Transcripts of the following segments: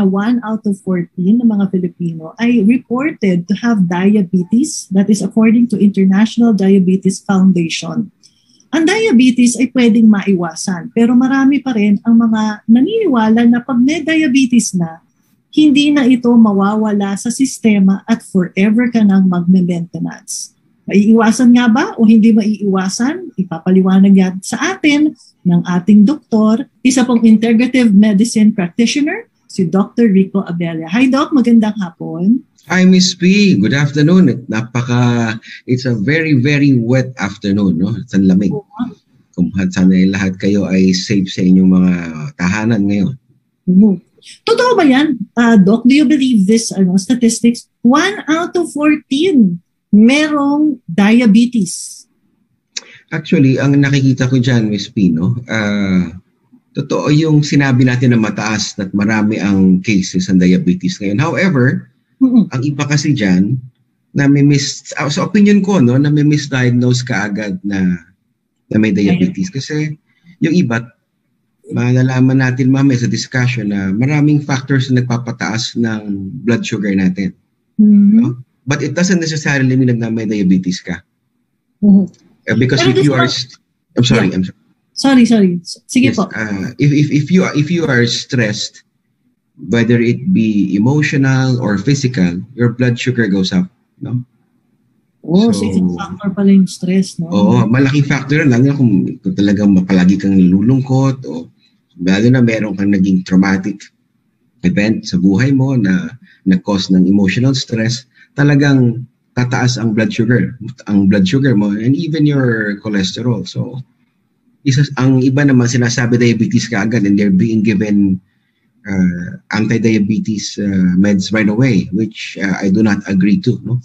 na 1 out of 14 ng mga Filipino ay reported to have diabetes. That is according to International Diabetes Foundation. Ang diabetes ay pwedeng maiwasan, pero marami pa rin ang mga naniniwala na pag may diabetes na, hindi na ito mawawala sa sistema at forever ka nang magme-maintenance. Maiiwasan nga ba o hindi maiiwasan? Ipapaliwanag yan sa atin ng ating doktor, isa pong integrative medicine practitioner, si Dr. Rico Abella. Hi Doc, magandang hapon. Hi Miss P, good afternoon. It's a very, very wet afternoon, no? It's ang lamig. Kung sana lahat kayo ay safe sa inyong mga tahanan ngayon. Totoo ba yan, Doc? Do you believe this statistics? 1 out of 14 merong diabetes. Actually, ang nakikita ko dyan, Miss P, no? Totoo yung sinabi natin na mataas at marami ang cases ng diabetes ngayon. However, ang iba kasi dyan, sa opinion ko, no, na may misdiagnose ka agad na may diabetes. Kasi yung iba, malalaman natin mamaya sa discussion na maraming factors na nagpapataas ng blood sugar natin. No? But it doesn't necessarily mean na may diabetes ka. Because if you are... I'm sorry. Sorry. Sige po. If you are stressed, whether it be emotional or physical, your blood sugar goes up. No? So factor pala yung stress. No? Oo, malaking factor yun. Lalo na kung talagang palagi kang nilulungkot o lalo na meron kang naging traumatic event sa buhay mo na nag-cause ng emotional stress, talagang tataas ang blood sugar mo and even your cholesterol. So, ang iba naman sinasabi diabetes ka agad and they're being given anti-diabetes meds right away, which I do not agree to. No?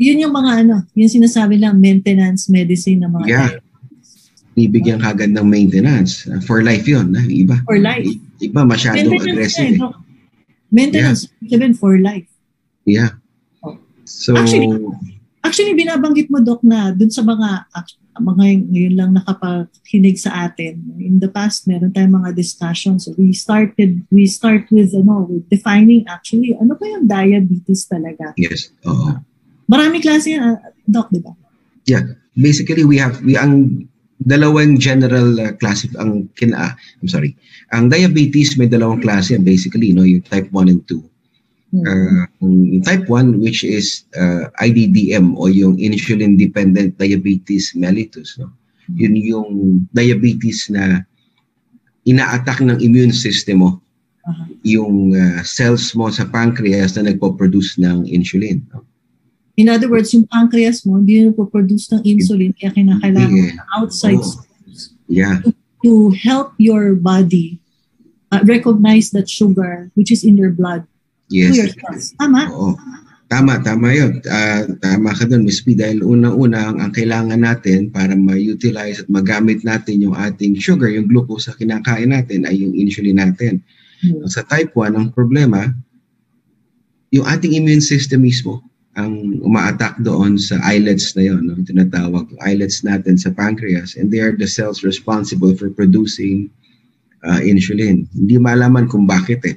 Yun yung mga yung sinasabi lang maintenance medicine ng mga bibigyan ka agad ng maintenance. For life yun. Iba. For life. Iba masyadong aggressive. Maintenance even for life. Yeah. So, actually binabanggit mo Doc na dun sa mga ngayon lang nakapakinig sa atin. In the past meron tayong mga discussions. So we start with defining actually ano ba yung diabetes talaga. Yes. Marami klase yan, Doc, di ba? Yeah. Basically ang dalawang general class ang diabetes may dalawang klase basically, yung type 1 and 2. Yung type 1 which is IDDM o yung insulin dependent diabetes mellitus, no? Yun yung diabetes na ina-attack ng immune system mo yung cells mo sa pancreas na nagpo-produce ng insulin, no? In other words, yung pancreas mo hindi nagpo-produce ng insulin kaya kinakailangan ng outside source to help your body recognize that sugar which is in your blood. Yes. Tama? Oo. Tama yun. Tama ka doon, Ms. P. Dahil unang-una, ang kailangan natin para ma-utilize at magamit natin yung ating sugar, yung glucose sa kinakain natin ay yung insulin natin. Sa type 1, ang problema, yung ating immune system mismo ang uma-attack doon sa islets na yun. No? Tinatawag islets natin sa pancreas and they are the cells responsible for producing insulin. Hindi malaman kung bakit eh.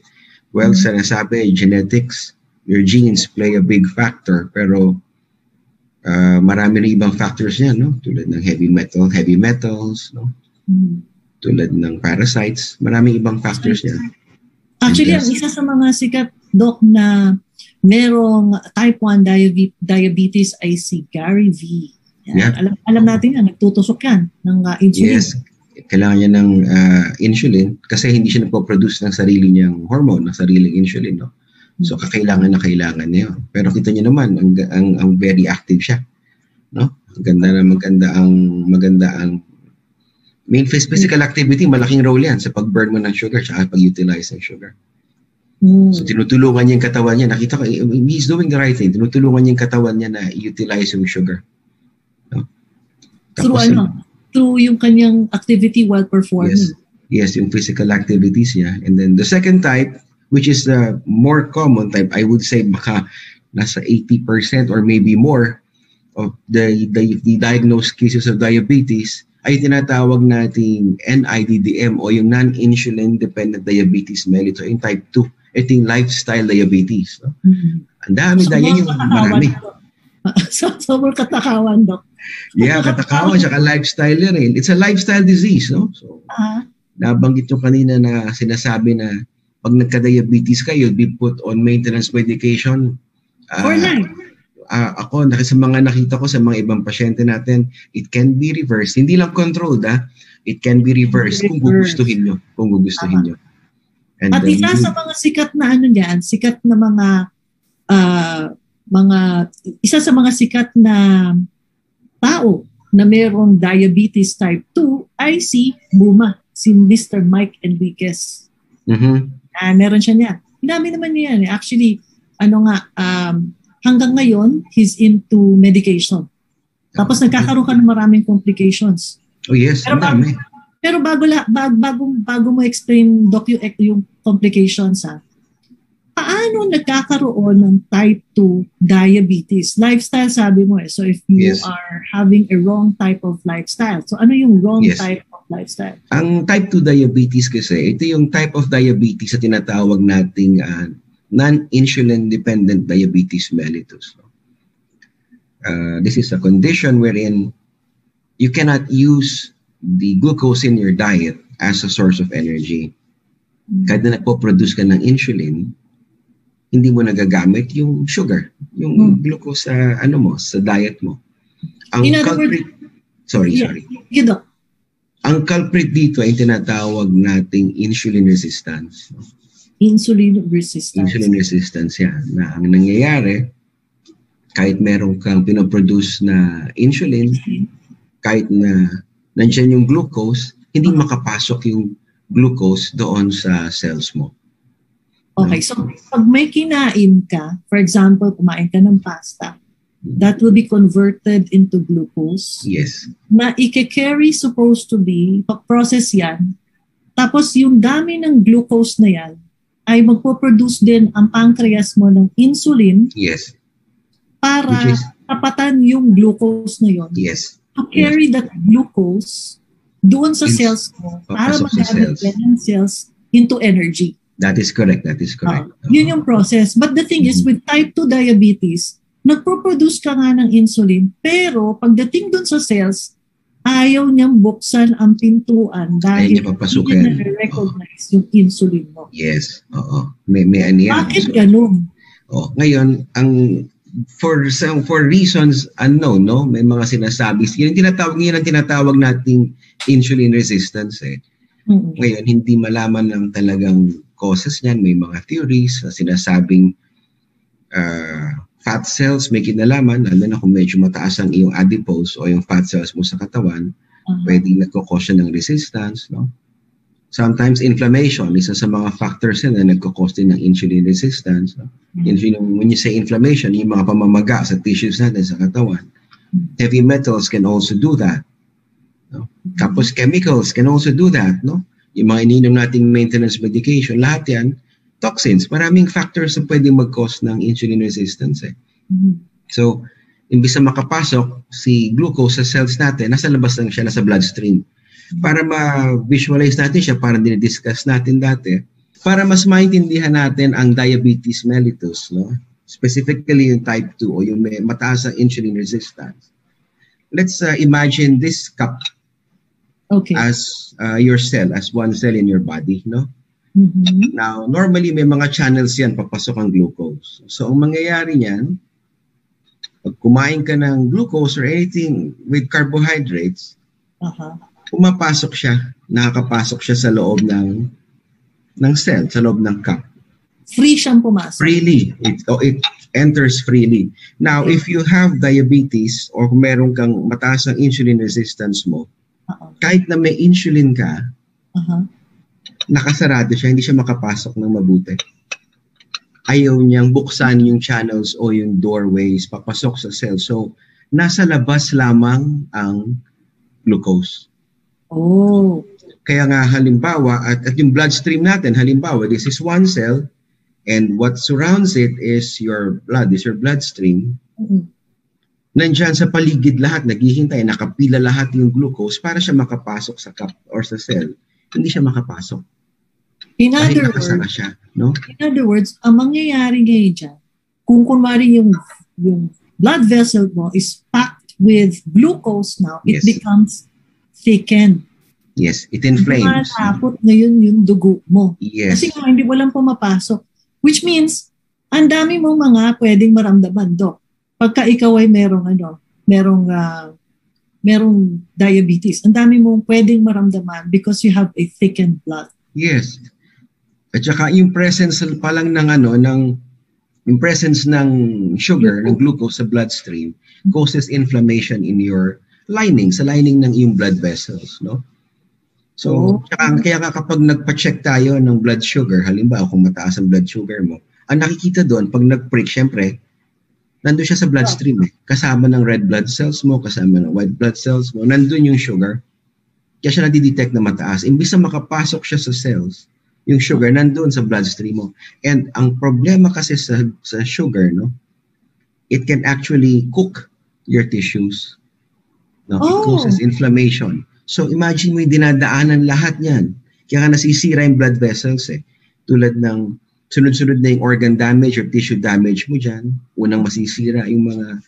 Well, sinasabi, genetics, your genes play a big factor, pero marami rin ibang factors niyan, no? Tulad ng heavy metals, no? Tulad ng parasites, maraming ibang factors niyan. Actually, ang isa sa mga sikat, Doc, na merong type 1 diabetes ay si Gary V. Alam natin yan, nagtutusok yan ng insulin. Yes. Kailangan niya ng insulin kasi hindi siya nagpo-produce ng sarili niyang hormone, ng sariling insulin, no? So kailangan niya yun. Pero kita niyo naman ang very active siya, no? Maganda ang main physical activity, malaking role yan sa pag-burn mo ng sugar at pag-utilize ng sugar. So tinutulungan niya yung katawan niya. Nakita ko, he's doing the right thing. Tinutulungan niya yung katawan niya na utilize yung sugar. No? Tapos, through yung kanyang activity while performing. Yes, yung physical activities niya. And then the second type, which is the more common type, I would say baka nasa 80% or maybe more of the diagnosed cases of diabetes ay tinatawag nating NIDDM o yung non-insulin dependent diabetes mellitus, yung type 2 ito yung lifestyle diabetes. No? Ang dami, yan yung marami. Sobrang katakawan, Doc. Yeah, katakawan, saka lifestyle yan eh. It's a lifestyle disease, no? So, nabanggit yung kanina na sinasabi na pag nagka-diabetes ka, you'll be put on maintenance medication. For life. Ako, sa mga nakita ko sa mga ibang pasyente natin, it can be reversed. Hindi lang controlled, it can be reversed kung gugustuhin nyo. Kung gugustuhin nyo. And at isa sa mga sikat na sikat na isa sa mga sikat na tao na mayroong diabetes type 2 ay si Buma, si Mr. Mike Enriquez. Meron siya niyan. Dami naman niya yan. Actually, hanggang ngayon, he's into medication. Tapos nagkakaroon ka ng maraming complications. Oh yes, dami. Pero bago mo explain, Doc, yung complications, paano nagkakaroon ng type 2 diabetes? Lifestyle, sabi mo eh. So if you are having a wrong type of lifestyle. So ano yung wrong type of lifestyle? Ang type 2 diabetes kasi, ito yung type of diabetes na tinatawag nating non-insulin dependent diabetes mellitus. This is a condition wherein you cannot use the glucose in your diet as a source of energy. Kahit na nagpo-produce ka ng insulin, hindi mo nagagamit yung sugar, yung glucose sa sa diet mo. Ang culprit, sorry. Ang culprit dito ay tinatawag nating insulin resistance. Insulin resistance yan. Na ang nangyayari, kahit meron kang pinoproduce na insulin, kahit na nandiyan yung glucose, hindi makapasok yung glucose doon sa cells mo. Okay, so pag may kinain ka, for example, kumain ka ng pasta, that will be converted into glucose. Yes. Na i-carry supposed to be, process yan, tapos yung dami ng glucose na yan, ay magpo-produce din ang pancreas mo ng insulin. Yes. Para tapatan yung glucose na yon. Yes. To carry that glucose doon sa cells mo para magamit ng cells into energy. That is correct. Yun yung process. But the thing is, with type 2 diabetes, nagpo-produce ka nga ng insulin, pero pagdating doon sa cells, ayaw niyang buksan ang pintuan dahil hindi na-recognize yung insulin mo. Yes. Oo. May aniyan. Bakit ganun? Ngayon, for reasons unknown, no? May mga sinasabi. Yun ang tinatawag nating insulin resistance eh. Ngayon, hindi malaman ng talagang causes niyan. May mga theories na sinasabing fat cells may kinalaman, lalo na kung medyo mataas ang iyong adipose o yung fat cells mo sa katawan, pwedeng nagkakos ng resistance. No? Sometimes inflammation, isa sa mga factors na nagkakos din ng insulin resistance. No? When you say inflammation, yung mga pamamaga sa tissues natin sa katawan. Heavy metals can also do that. No? Tapos chemicals can also do that. No? Yung mga ininom nating maintenance medication, lahat yan, toxins, maraming factors na pwedeng mag-cause ng insulin resistance. So, imbis na makapasok si glucose sa cells natin, nasa labas lang siya, nasa bloodstream. Para ma-visualize natin siya, parang dinidiscuss natin dati, para mas maintindihan natin ang diabetes mellitus, no? Specifically yung type 2 o yung may mataas ang insulin resistance. Let's imagine this cup as your cell, as one cell in your body, no? Now, normally may mga channels yan, papasok ang glucose. So, ang mangyayari niyan, pag kumain ka ng glucose or anything with carbohydrates, pumapasok siya, nakakapasok siya sa loob ng cell, sa loob ng cup. Free siyang pumasok. Freely. It enters freely. Now, if you have diabetes or kung meron kang mataas ang insulin resistance mo, kahit na may insulin ka, nakasarado siya, hindi siya makapasok ng mabuti. Ayaw niyang buksan yung channels o yung doorways papasok sa cell. So, nasa labas lamang ang glucose. Kaya nga halimbawa, at yung bloodstream natin, halimbawa, this is one cell and what surrounds it is your blood, is your bloodstream. Nandyan sa paligid lahat, naghihintay, nakapila lahat yung glucose para siya makapasok sa cup or sa cell. Hindi siya makapasok. In Dahil other nakasara words, siya, no? ang mangyayari ngayon dyan, kung kunwari yung blood vessel mo is packed with glucose now, it Yes. becomes thickened. Yes, it inflames. Dumatapot ngayon yung dugo mo. Yes. Kasi nga, hindi walang pumapasok. Which means, ang dami mong mga pwedeng maramdaman, Dok. Pagka ikaw ay merong diabetes, ang dami mong pwedeng maramdaman because you have a thickened blood. Yes. At saka yung presence pa lang yung presence ng sugar, ng glucose sa bloodstream causes inflammation in your lining, sa lining ng iyong blood vessels, no? So, kaya kapag nagpa-check tayo ng blood sugar, halimbawa kung mataas ang blood sugar mo, ang nakikita doon, pag nag-prick, syempre, nandun siya sa bloodstream kasama ng red blood cells mo, kasama ng white blood cells mo, nandun yung sugar. Kaya siya nadidetect na mataas. Imbis na makapasok siya sa cells, yung sugar nandun sa bloodstream mo. And ang problema kasi sa sugar, no, it can actually cook your tissues. No? It causes inflammation. So imagine mo yung dinadaanan lahat niyan. Kaya nasisira yung blood vessels tulad ng sunod-sunod na yung organ damage or tissue damage mo dyan. Unang masisira yung mga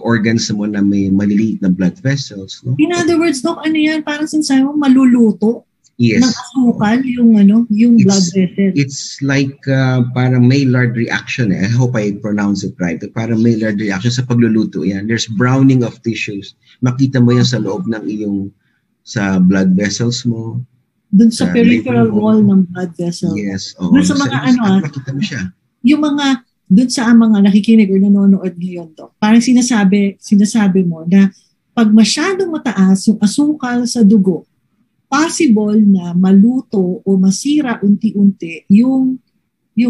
organs mo na may maliliit na blood vessels. No? In other words, Doc, ano yan? Parang sinasabi mo, maluluto ng asukal yung blood vessel. It's like parang Maillard reaction. I hope I pronounce it right. Parang Maillard reaction sa pagluluto yan. There's browning of tissues. Makita mo yan sa loob ng sa blood vessels mo. Doon sa peripheral wall ng blood vessel. Yes. Doon sa mga makita mo siya. Yung mga, doon sa mga nakikinig o nanonood ngayon, Doc, parang sinasabi mo na pag masyadong mataas yung asukal sa dugo, possible na maluto o masira unti-unti yung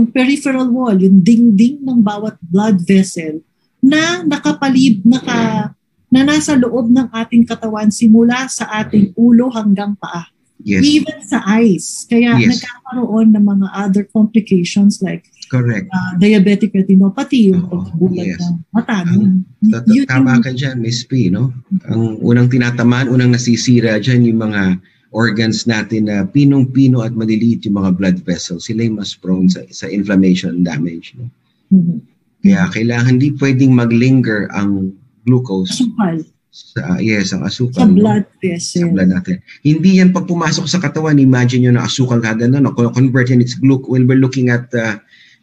peripheral wall, yung dingding ng bawat blood vessel na na nasa loob ng ating katawan simula sa ating ulo hanggang paa. Yes. Even sa eyes. Kaya nagkakaroon ng mga other complications like diabetic retinopathy, yung pagbulag ng mata. Tama ka dyan, Miss P, no? Ang unang tinatamaan, unang nasisira dyan yung mga organs natin na pinong-pino at maliliit yung mga blood vessels. Sila yung mas prone sa inflammation damage. No? Mm-hmm. Kaya kailangan hindi pwedeng maglinger ang glucose. Asukal. Ang asukal. Sa blood vessel. Sa blood natin. Hindi yan pag pumasok sa katawan, imagine nyo na asukal kagano. No? Convert yan, it's glucose. When we're looking at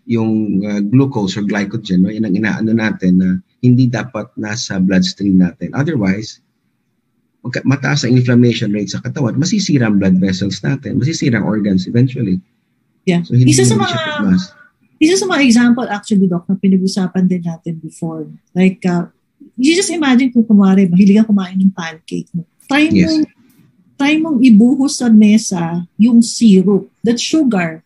yung glucose or glycogen, no? Yan ang inaano natin na hindi dapat nasa bloodstream natin. Otherwise, mataas ang inflammation rate sa katawan, masisira ang blood vessels natin, masisira ang organs eventually. Yeah. So, hindi isa sa mga example actually, Doc, na pinag-usapan din natin before. Like, you just imagine kung kumari, mahilig kang kumain ng pancake mo. Try mong ibuhos sa mesa yung syrup, that's sugar.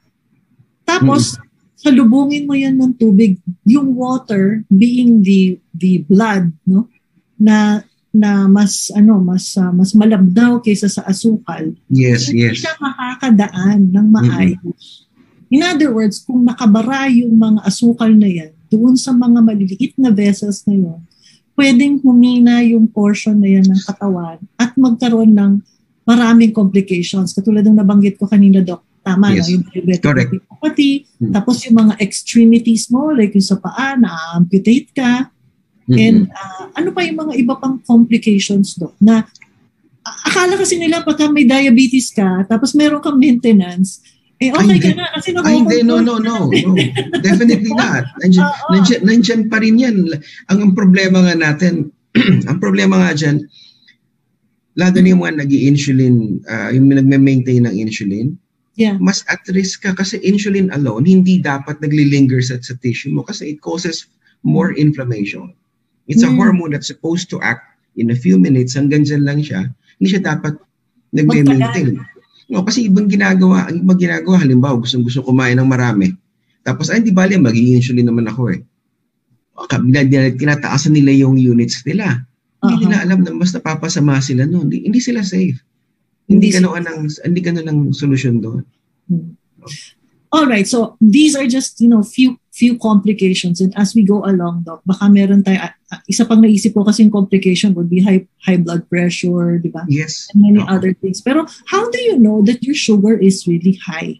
Tapos, salubungin mo yan ng tubig, yung water being the blood, no? Na mas malabnaw kaysa sa asukal. Yes. Hindi siya makakadaan ng maayos. In other words, kung nakabara yung mga asukal na yan, doon sa mga maliliit na vessels na yan, pwedeng humina yung portion na yan ng katawan at magkaroon ng maraming complications. Katulad ng nabanggit ko kanina, Doc, tama na yung diabetic retinopathy, tapos yung mga extremities mo, like yung sa paa, na-amputate ka, and ano pa yung mga iba pang complications, Doc, na akala kasi nila pagka may diabetes ka, tapos meron kang maintenance, okay ka na kasi no. Definitely not. Nandiyan pa rin yan. Ang problema nga natin, ang problema nga dyan, lalo na yung mga nag-i-insulin, yung nagme-maintain ng insulin, mas at risk ka kasi insulin alone, hindi dapat nagli-linger sa tissue mo kasi it causes more inflammation. It's a hormone that's supposed to act in a few minutes, hanggang dyan lang siya. Hindi siya dapat nagme-maintain. No, kasi ibang ginagawa, halimbawa gusto kumain ng marami. Tapos hindi bali, mag-i-insulin naman ako tinataasan nila yung units nila. Hindi nila alam na mas napapasama sila noon. Hindi sila safe. Hindi ganoon ang solusyon doon. All right, so these are just few complications, and as we go along, Doc, baka meron tayo isa pang naisip ko kasing complication would be high blood pressure, di ba? Yes. And many other things. Pero how do you know that your sugar is really high?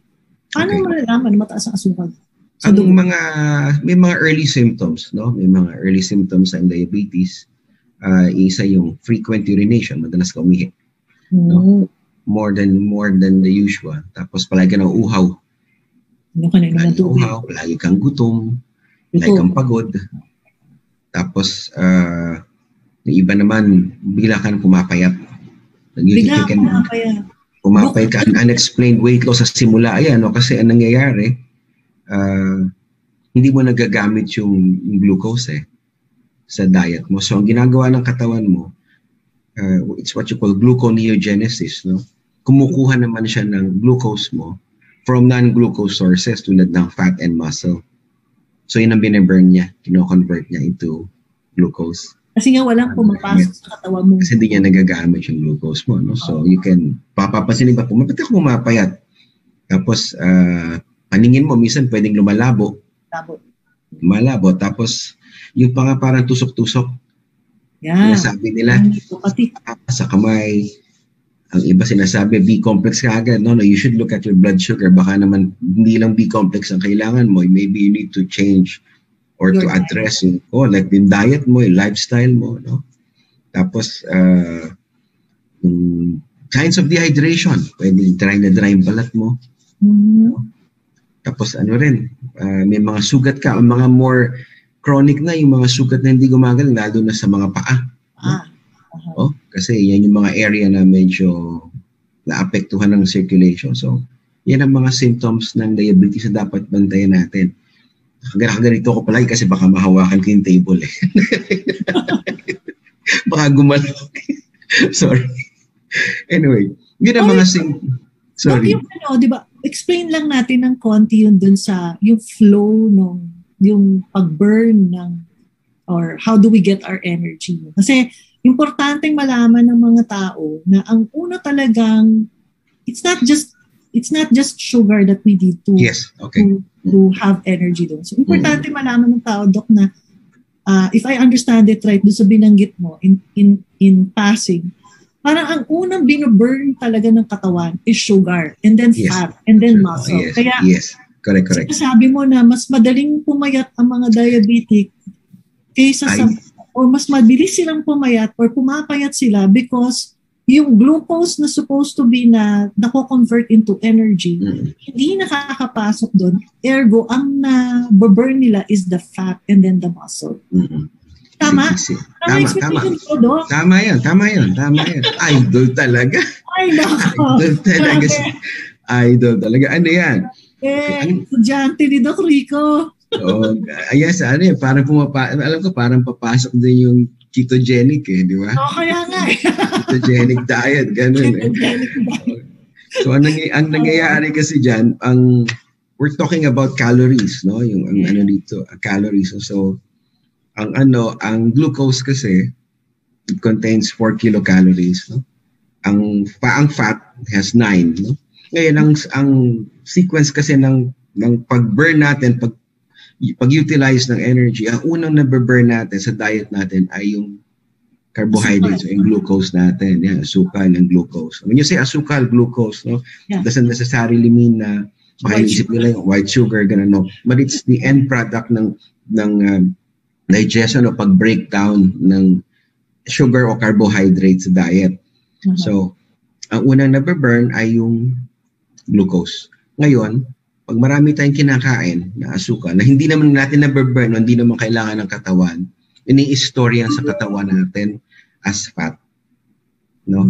Paano malalaman mataas ang asukal? May mga early symptoms, no? May mga early symptoms ng diabetes. Isa yung frequent urination, madalas ka umihi. No? More than the usual. Tapos palagi ka na uhaw. Palagi kang gutom, palagi kang pagod. Tapos yung iba naman, bigla ka na pumapayat. Pumapayat ka, unexplained weight loss sa simula. Ayan, no? Kasi ang nangyayari, hindi mo nagagamit yung glucose sa diet mo. So ang ginagawa ng katawan mo, it's what you call gluconeogenesis, no? Kumukuha naman siya ng glucose mo from non-glucose sources tulad ng fat and muscle. So yun ang binaburn niya, kino-convert niya into glucose. Kasi nga walang pumapasok sa katawan mo. Kasi hindi niya nagagamit yung glucose mo, no? So you can, papapansinin pa, ba't ako pumapayat? Tapos, paningin mo, minsan pwedeng lumalabo. Malabo. Tapos, yung parang tusok-tusok. Yeah. Sinasabi nila, sa kamay. Ang iba sinasabi, B-complex ka agad. No, you should look at your blood sugar. Baka naman, hindi lang B-complex ang kailangan mo. Maybe you need to change or to address yung, like yung diet mo, yung lifestyle mo. No? Tapos, yung signs of dehydration. Pwede dry yung balat mo. Tapos rin, may mga sugat ka, ang mga more chronic na, yung mga sugat na hindi gumagaling, lalo na sa mga paa. Kasi yan yung mga area na medyo naapektuhan ng circulation. So, yan ang mga symptoms ng diabetes na dapat bantayan natin. Ganito ko palagi kasi baka mahawakan ko yung table baka gumalaw. Sorry. Anyway, yun ang mga symptoms. Sorry. Di ba? Explain lang natin ng konti yun dun sa yung flow yung pag-burn or how do we get our energy. Kasi importanteng malaman ng mga tao na ang una talagang it's not just sugar that we need to have energy doon. So importante malaman ng tao, Doc, na if I understand it right, doon sa binanggit mo in passing, parang ang unang binoburn talaga ng katawan is sugar, and then fat, and then muscle. Kaya, correct. Sabi mo na mas madaling pumayat ang mga diabetic kaysa or mas mabilis silang pumayat or pumapayat sila because yung glucose na supposed to be na nako-convert into energy, hindi nakakapasok doon. Ergo, ang na-burn nila is the fat and then the muscle. Tama? Tama yun. Idol talaga. Ay, nako. Idol talaga. Ano yan? Estudyante ni Doc Rico. Yes, parang alam ko parang papasok din yung ketogenic di ba? Kaya nga ketogenic diet, ganun So, ang nangyayari kasi dyan, we're talking about calories, no? Yung dito, calories. So, ang glucose kasi, it contains 4 kilocalories, no? Ang fat has 9, no? Ngayon, ang sequence kasi ng pag-burn natin, pag-utilize ng energy, ang unang nababurn natin sa diet natin ay yung carbohydrates, yung glucose natin. Yan, asukal and glucose. When you say asukal, glucose, no? It doesn't necessarily mean na makaisip nila yung white sugar, gano'n, no? But it's the end product ng digestion o pag-breakdown ng sugar o carbohydrates sa diet. So, ang unang nababurn ay yung glucose. Ngayon, pag marami tayong kinakain na asukal, na hindi naman natin nababurn o hindi naman kailangan ng katawan, ini-store yan sa katawan natin as fat. No?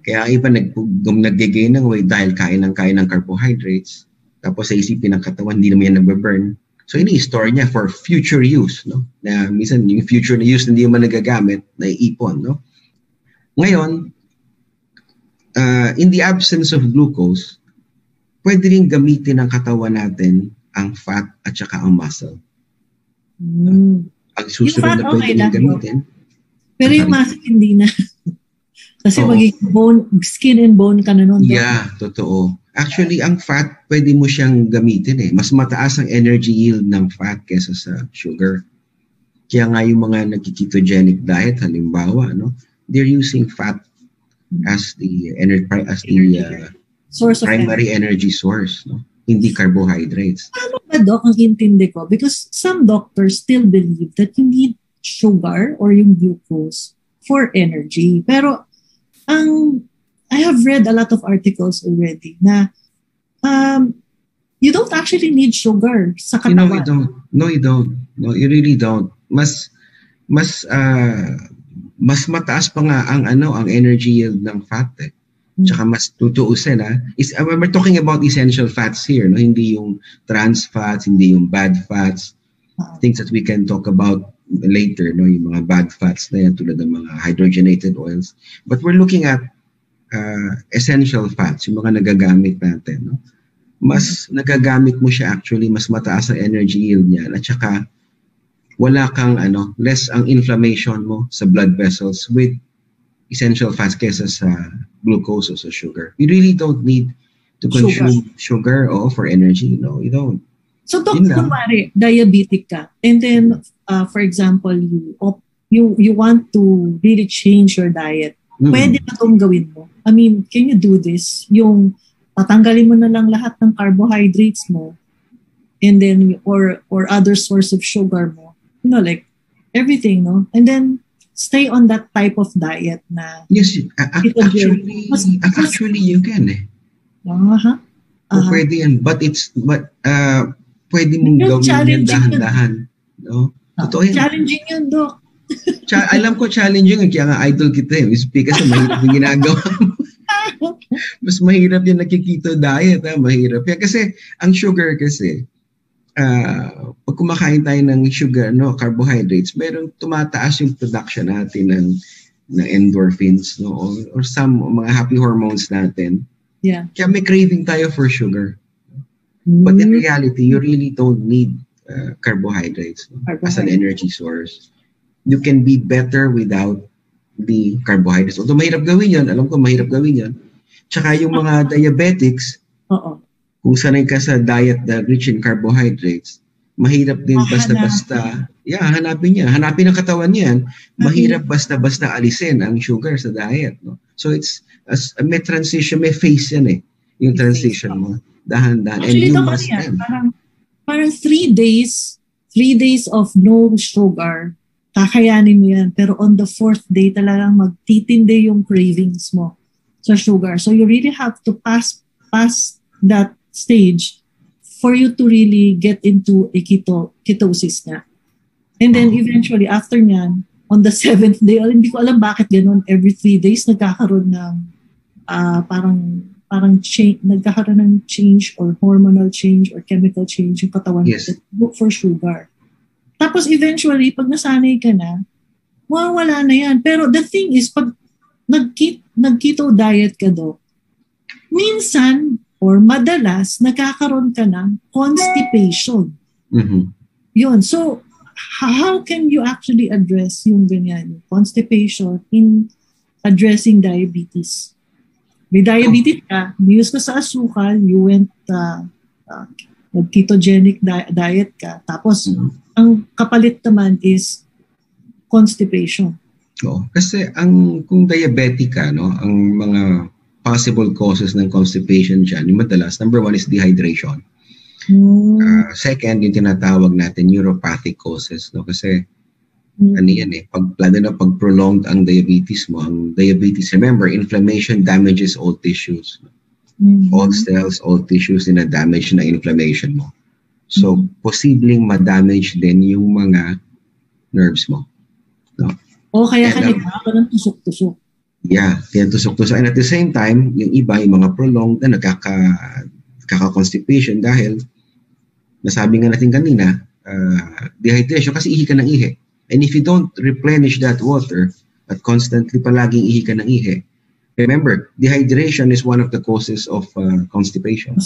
Kaya ang iba nag-gain ng weight dahil kain ng carbohydrates, tapos sa isipin ng katawan, hindi naman yan nababurn. So ini-store niya for future use. No? Na minsan yung future na use hindi naman nagagamit, naiipon. No? Ngayon, in the absence of glucose, pwede rin gamitin ng katawan natin ang fat at saka ang muscle. Ang susunod na pwede rin gamitin. Pero yung muscle hindi na. Kasi magiging skin and bone ka na nun. Yeah, totoo. Actually, ang fat, pwede mo siyang gamitin Mas mataas ang energy yield ng fat kesa sa sugar. Kaya nga yung mga nag-ketogenic diet, halimbawa, no, they're using fat as the source of primary energy source. No? hindi carbohydrates. Ano ba, Doc, ang intindi ko? Because some doctors still believe that you need sugar or yung glucose for energy. Pero I have read a lot of articles already na you don't actually need sugar sa katawan. You don't. No, you don't. No, you really don't. Mas mataas pa nga ang energy yield ng fat eh. Tsaka mas tutuusin we're talking about essential fats here, no? Hindi yung trans fats, hindi yung bad fats. Things that we can talk about later, no? Yung mga bad fats na yan tulad ng mga hydrogenated oils. But we're looking at essential fats, yung mga nagagamit natin, no? Mas nagagamit mo siya actually, mas mataas ang energy yield niyan at saka wala kang less ang inflammation mo sa blood vessels with essential fats kesa sa glucose o sa sugar. You really don't need to consume sugar for energy. No, you don't. So, Doc, kumari, diabetic ka, and then, for example, you want to really change your diet. Pwede ba itong gawin mo? I mean, can you do this? Yung tatanggalin mo na lang lahat ng carbohydrates mo, and then, or other source of sugar mo. You know, like, everything, no? And then, stay on that type of diet na... Yes, actually you can eh. Pwede yan. But pwede mong gawin yan dahan-dahan. No? Totoo yan. Challenging yun, Doc. Alam ko challenging, kaya nga idol kita eh. Kasi mahirap yung ginagawa mo. Mas mahirap yung nakikito diet. Mahirap yan. Kasi ang sugar kasi, pag kumakain tayo ng sugar, carbohydrates, merong tumataas yung production natin ng endorphins, or some mga happy hormones natin. Yeah. Kaya may craving tayo for sugar. But in reality, you really don't need carbohydrates as an energy source. You can be better without the carbohydrates. Although mahirap gawin yan, alam ko mahirap gawin yan. Tsaka yung mga diabetics, kung sanay ka sa diet na rich in carbohydrates, mahirap din basta-basta. Yeah, hanapin niya. Hanapin ang katawan niyan. Mahirap basta-basta alisin ang sugar sa diet. No? So it's, may transition, may phase yan eh. Yung transition mo. Dahan-dahan. Actually, ito kasi parang 3 days of no sugar, kakayanin mo yan. Pero on the 4th day, talagang magtitindi yung cravings mo sa sugar. So you really have to pass that stage for you to really get into a ketosis na. And then eventually, after nyan, on the 7th day, hindi ko alam bakit ganun, every 3 days nagkakaroon ng parang change, nagkakaroon ng change or hormonal change or chemical change yung katawan look for sugar. Tapos eventually, pag nasanay ka na, wala na yan. Pero the thing is, pag nag-keto diet ka minsan or madalas, nagkakaroon ka ng constipation. Yun. So, how can you actually address yung ganyan, constipation in addressing diabetes? May diabetes ka, news ka sa asukal, you went ketogenic diet ka, tapos ang kapalit naman is constipation. Kasi kung diabetic ka, ang mga possible causes ng constipation dyan, yung madalas, number 1 is dehydration. Second, yung tinatawag natin neuropathic causes, kasi yan lalo na pag prolonged ang diabetes mo, remember, inflammation damages all tissues. All cells, all tissues na damage na inflammation mo. So, posibleng ma-damage din yung mga nerves mo. Kaya ka ng tusok-tusok. Yeah, kaya tusok-tusok. And at the same time, yung iba, yung mga prolonged na nagkaka-constipation dahil nasabi nga natin kanina, dehydration kasi ihi ka ng ihi. And if you don't replenish that water at constantly palaging ihi ka ng ihi, remember, dehydration is one of the causes of constipation.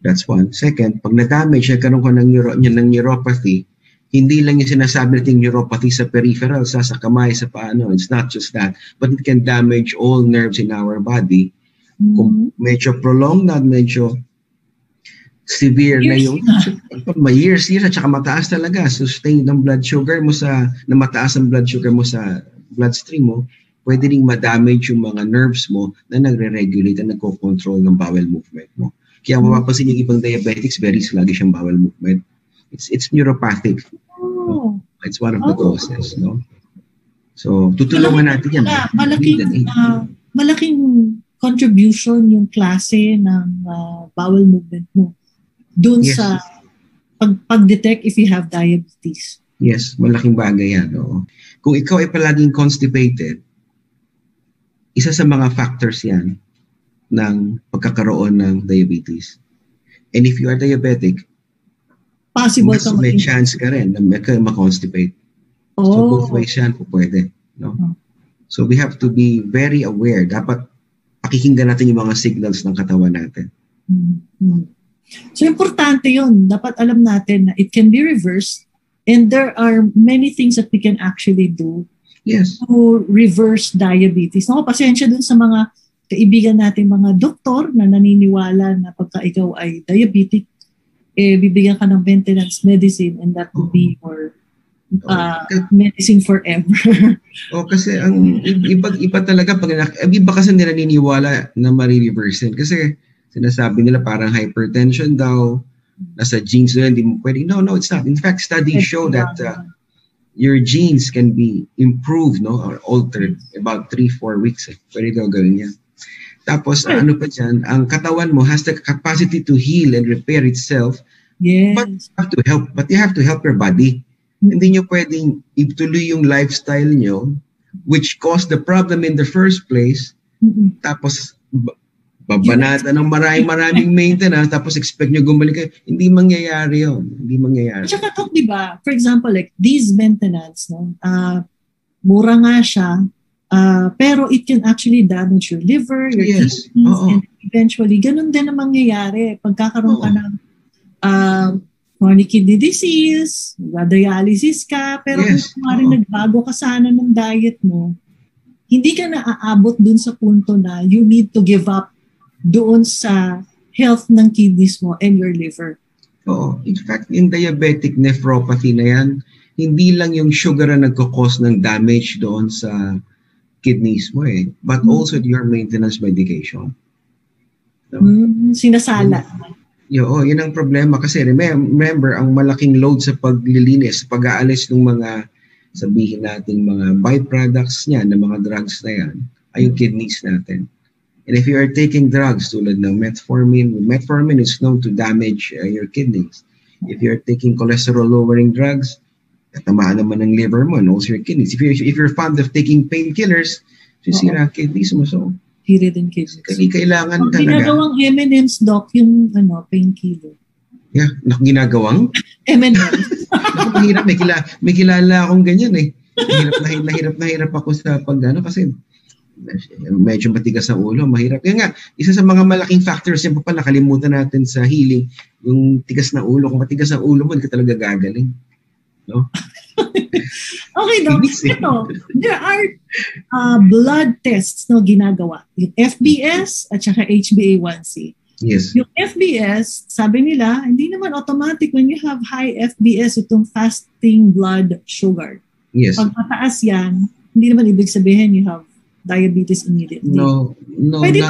That's one. Second, pag na-damage, nagkaroon ka ng neuropathy, hindi lang yung sinasabi natin neuropathy sa peripheral, sa kamay, sa paano. It's not just that. But it can damage all nerves in our body. Kung medyo prolonged na, medyo severe na yung years at saka mataas talaga. Sustain ng blood sugar mo na mataas ang blood sugar mo sa bloodstream mo, pwede ring ma-damage yung mga nerves mo na nagre-regulate at nagko-control ng bowel movement mo. Kaya mapapansin yung ibang diabetics, very sluggish ang bowel movement. It's neuropathic. Oh. It's one of the causes, no? So, tutulungan natin yan. Malaking contribution yung klase ng bowel movement mo dun sa pag-detect if you have diabetes. Yes, malaking bagay yan. No? Kung ikaw ay palaging constipated, isa sa mga factors yan ng pagkakaroon ng diabetes. And if you are diabetic, possible may chance ka rin na ma-constipate. So both ways yan po pwede. No? So we have to be very aware. Dapat pakikinggan natin yung mga signals ng katawan natin. So importante yun. Dapat alam natin na it can be reversed and there are many things that we can actually do to reverse diabetes. Naku, pasensya dun sa mga kaibigan natin, mga doktor na naniniwala na pagka ikaw ay diabetic, bibigyan ka ng maintenance medicine and that will be your medicine forever. Kasi ang iba talaga, iba kasi nila naniniwala na marireverse. Kasi sinasabi nila parang hypertension daw, nasa genes nila, hindi mo pwedeng. No, it's not. In fact, studies show that your genes can be improved, no, or altered about 3-4 weeks. Pwede daw gawin yan. Tapos, ano pa dyan, ang katawan mo has the capacity to heal and repair itself. Yes. But you have to help your body. Hindi nyo pwedeng ituloy yung lifestyle nyo, which caused the problem in the first place. Tapos, babanata ng maraming maintenance, tapos expect nyo gumbalik kayo. Hindi mangyayari yun. Hindi mangyayari. At saka, di ba, for example, like these maintenance, no, mura nga siya, pero it can actually damage your liver, your kidneys, and eventually, ganun din ang mangyayari. Pagkakaroon ka ng chronic kidney disease, dialysis ka, pero kung nagbago ka sana ng diet mo, hindi ka na aabot dun sa punto na you need to give up doon sa health ng kidneys mo and your liver. In fact, in diabetic nephropathy na yan, hindi lang yung sugar na nagkakos ng damage doon sa kidneys mo but also your maintenance medication. So, sinasala. Yun ang problema kasi remember ang malaking load sa paglilinis, pag-aalis ng mga sabihin natin mga byproducts niya ng mga drugs na yan ay yung kidneys natin. And if you are taking drugs tulad ng metformin is known to damage your kidneys. If you are taking cholesterol-lowering drugs, tatamaan naman ng liver mo and also your kidneys. If you're fond of taking painkillers, sisira kidneys mo. So, sira din kidneys. Kailangan talaga. Ginagawang M&M's, Doc, yung painkiller. Yeah, ginagawang? M&M's. Mahirap. May kilala akong ganyan Hirap na hirap ako sa kasi medyo matigas ang ulo, mahirap. Kaya nga, isa sa mga malaking factors yan pa pala, nakalimutan natin sa healing, yung tigas na ulo. Kung matigas ang ulo mo, hindi ka talaga gagaling. No? Okay, Doc. Ito, there are blood tests na ginagawa. Yung FBS at saka HbA1c. Yes. Yung FBS, sabi nila, hindi naman automatic when you have high FBS, itong fasting blood sugar. Yes. Pag mataas yan, hindi naman ibig sabihin you have diabetes immediately. No, pwede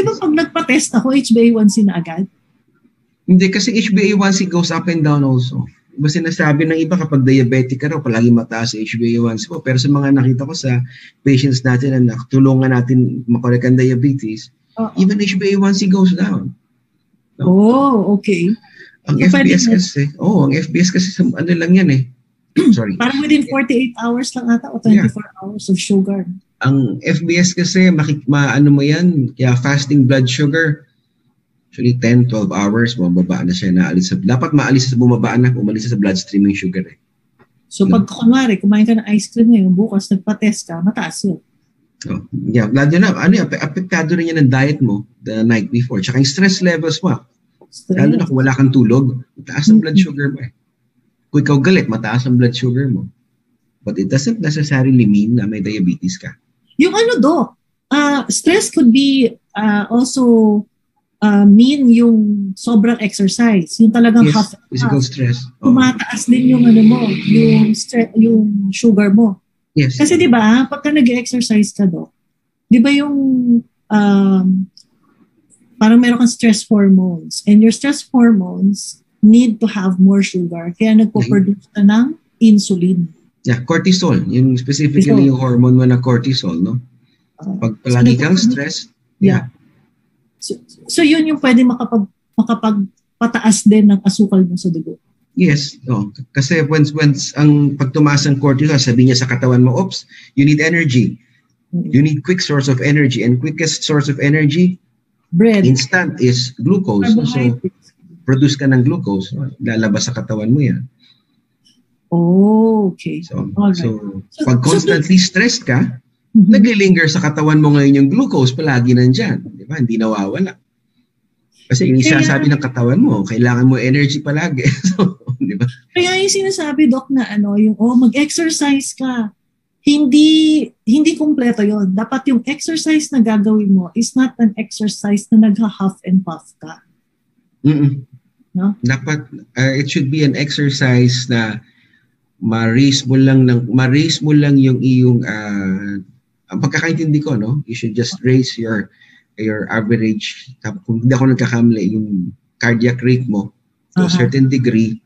ba pag nagpa-test ako, HbA1c na agad? Hindi, kasi HbA1c goes up and down also. Iba sinasabi ng iba kapag diabetic ka raw, palagi mataas sa HbA1c mo. Pero sa mga nakita ko sa patients natin na tulungan natin makorek ang diabetes, even HbA1c goes down. No? Okay. Ang FBS kasi ano lang yan Sorry. Parang within 48 hours lang ata o 24 hours of sugar. Ang FBS kasi, maano mo yan, kaya fasting blood sugar, actually 10-12 hours, bumaba na siya, dapat maalis sa umalis sa bloodstream yung sugar So pag kunwari, kumain ka ng ice cream ngayon, bukas nagpa-test ka, mataas yun. Lalo na, apektado rin yan ng diet mo the night before. Tsaka yung stress levels mo. Lalo na kung wala kang tulog, mataas ang blood sugar mo Kung ikaw galit, mataas ang blood sugar mo. But it doesn't necessarily mean na may diabetes ka. Yung stress could be also mean yung sobrang exercise. Yung talagang physical stress. Tumataas din yung yung sugar mo. Yes. Kasi 'di ba, pagka nag-exercise ka, Doc, 'di ba yung parang meron kang stress hormones. And your stress hormones need to have more sugar. Kaya nagpo-produce ka ng insulin. Yeah, cortisol. Yung specifically yung hormone mo na cortisol, no? Pag palagi kang stress, yeah. So yun yung pwede makapagpataas din ng asukal mo sa dugo. Yes. Oh. Kasi once ang pag tumaas ang cortisol, sabi niya sa katawan mo, oops, you need energy. You need quick source of energy. And quickest source of energy, bread. Instant is glucose. So, produce ka ng glucose. Lalabas sa katawan mo yan. Oh, okay. So pag constantly stressed ka, naglilinger sa katawan mo ngayon yung glucose, palagi nandyan. Di ba? Hindi nawawala. Kasi yung isasabi ng katawan mo, kailangan mo energy palagi. So, di ba? Kaya yung sinasabi, Doc, na yung mag-exercise ka. Hindi kumpleto yon. Dapat yung exercise na gagawin mo is not an exercise na nagha-huff and puff ka. No? Dapat it should be an exercise na ma-raise mo lang yung iyong ang pagkakaintindi ko, no? You should just raise your average, kung hindi ako nagkakamali, yung cardiac rate mo to a certain degree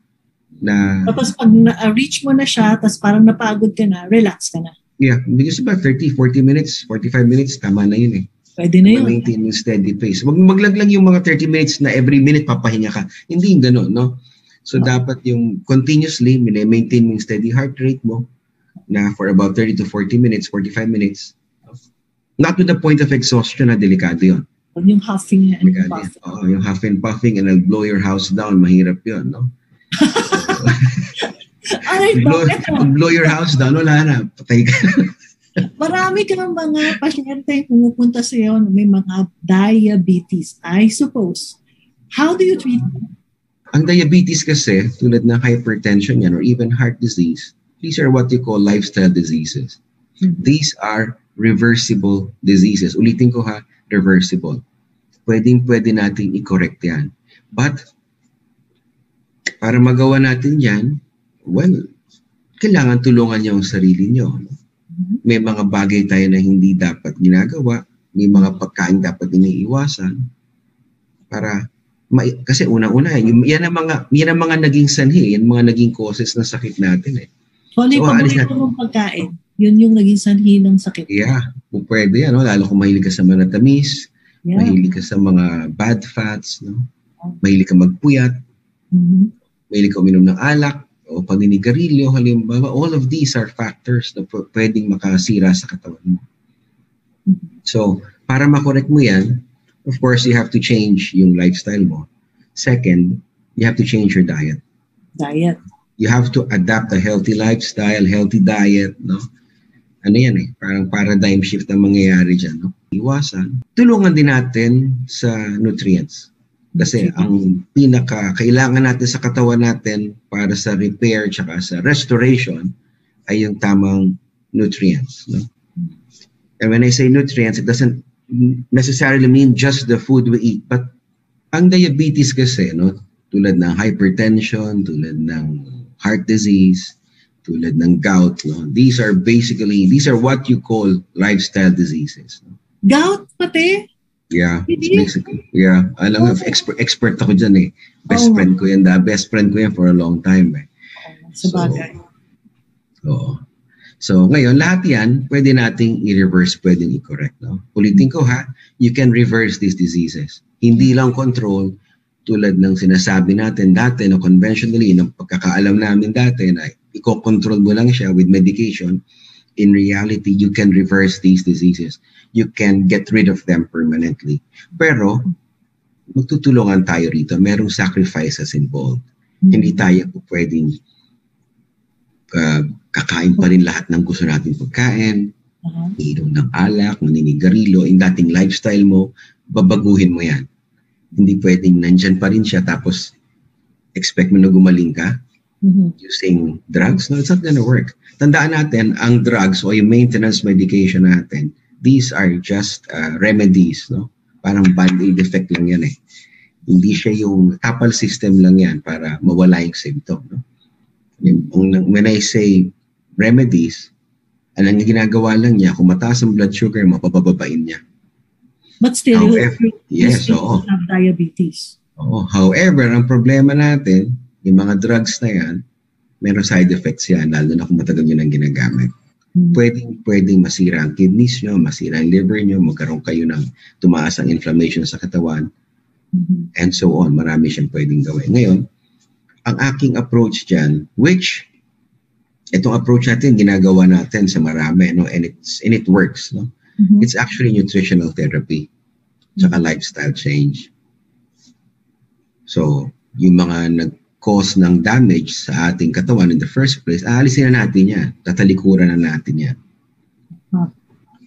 na... Tapos pag na-reach mo na siya, tapos parang napagod ka na, relax ka na. Yeah, because about 30, 40 minutes, 45 minutes, tama na yun eh. Pwede na yun. Maintain yung steady pace. Maglaglang yung mga 30 minutes na every minute papahinga ka. Hindi yung gano'n, no? So dapat yung continuously, maintain mo yung steady heart rate mo na for about 30 to 40 minutes, 45 minutes. Not to the point of exhaustion na delikado yun. Yung huffing and puffing. Yung huff and puffing and I'll blow your house down, mahirap yun, no? Blow your house down, wala na, patay ka. Marami ka ng mga pasyente pumupunta sa iyo na may mga diabetes, I suppose. How do you treat them? Ang diabetes kasi, tulad ng hypertension yan or even heart disease, these are what you call lifestyle diseases. These are reversible diseases. Ulitin ko ha, reversible. Pwede natin i-correct yan. But, para magawa natin yan, well, kailangan tulungan niyo ang sarili niyo. May mga bagay tayo na hindi dapat ginagawa. May mga pagkain dapat iniiwasan. Para, kasi una-una, yan ang mga naging sanhi, yan mga naging causes ng sakit natin eh. Holy, paborito mong pagkain. Yun yung naging sanhi ng sakit. Yeah, kung pwede yan, no? Lalo kung mahilig ka sa manatamis, mahilig ka sa mga bad fats, no? Mahilig ka magpuyat, mahilig ka uminom ng alak, o paninigarilyo, halimbawa, all of these are factors na pwedeng makasira sa katawan mo. So, para makorek mo yan, of course, you have to change yung lifestyle mo. Second, you have to change your diet. You have to adapt a healthy lifestyle, healthy diet, no? Ano yan eh, parang paradigm shift ang mangyayari dyan, no? Iwasan. Tulungan din natin sa nutrients. Kasi ang kailangan natin sa katawan natin para sa repair tsaka sa restoration ay yung tamang nutrients, no? And when I say nutrients, it doesn't necessarily mean just the food we eat, but ang diabetes kasi, no, tulad ng hypertension, tulad ng heart disease, tulad ng gout, no, these are what you call lifestyle diseases, no? Gout pati? Yeah, basically. Yeah, alam mo, expert ako dyan eh. Best friend ko yan for a long time eh. Sabagay. So ngayon, lahat yan, pwede nating i-reverse, pwedeng i-correct. No? Ulitin ko ha, you can reverse these diseases. Hindi lang control, tulad ng sinasabi natin dati, no, conventionally, ng pagkakaalam namin dati, na i-control mo lang siya with medication. In reality, you can reverse these diseases. You can get rid of them permanently. Pero, magtutulungan tayo rito. Merong sacrifices involved. Hindi tayo pwedeng kakain pa rin lahat ng gusto natin pagkain, inom ng alak, maninigarilyo, yung dating lifestyle mo, babaguhin mo yan. Hindi pwedeng nandyan pa rin siya tapos expect mo na gumaling ka using drugs. No, it's not gonna work. Tandaan natin, ang drugs o yung maintenance medication natin, these are just remedies, no? Parang band-aid effect lang yan eh. Hindi siya yung tapal system lang yan para mawala yung symptom, no? When I say remedies, ang ginagawa lang niya, kung mataas ang blood sugar mo, papababain niya. But still, you yes, still have diabetes. However, ang problema natin, yung mga drugs na yan, meron side effects yan, lalo na kung matagal nyo nang ginagamit. Pwedeng masira ang kidneys nyo, masira ang liver nyo, magkaroon kayo ng tumaas ang inflammation sa katawan, and so on. Marami siyang pwedeng gawin. Ngayon, ang aking approach dyan, which, itong approach natin, ginagawa natin sa marami, no? And it works. No? It's actually nutritional therapy, tsaka lifestyle change. So, yung mga nag-cause ng damage sa ating katawan in the first place, aalisin na natin yan. Tatalikuran na natin yan.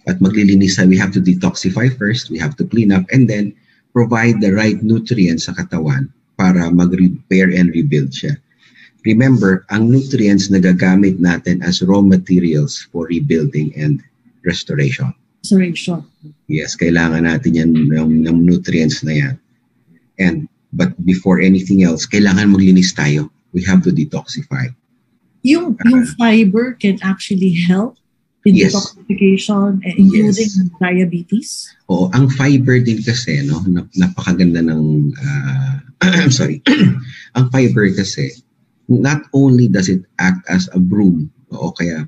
At maglilinis we have to detoxify first, we have to clean up, and then provide the right nutrients sa katawan para mag-repair and rebuild siya. Remember, ang nutrients na gagamit natin as raw materials for rebuilding and restoration. Restoration. Yes, kailangan natin yan ng nutrients na yan. But before anything else, kailangan maglinis tayo. We have to detoxify. Yung fiber can actually help in detoxification, including diabetes? Oo, ang fiber din kasi, no, napakaganda ng, I'm sorry, ang fiber kasi, not only does it act as a broom, o kaya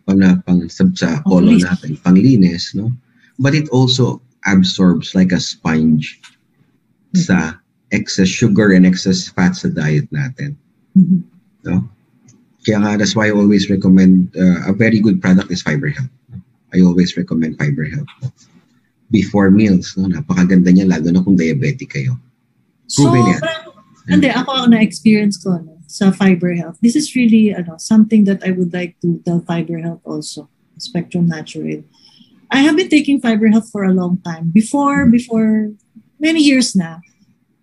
sa colon natin, panglinis, no, but it also absorbs like a sponge sa excess sugar and excess fat sa diet natin. No? Kaya nga, that's why I always recommend a very good product is Fiber Health. I always recommend Fiber Health. Before meals, no? Napakaganda niya, lalo na kung diabetic kayo. Proven yan. Hindi, ako na-experience ko sa Fiber Health. This is really something that I would like to tell Fiber Health also, Spectrum Natural. I have been taking Fiber Health for a long time. Before many years na.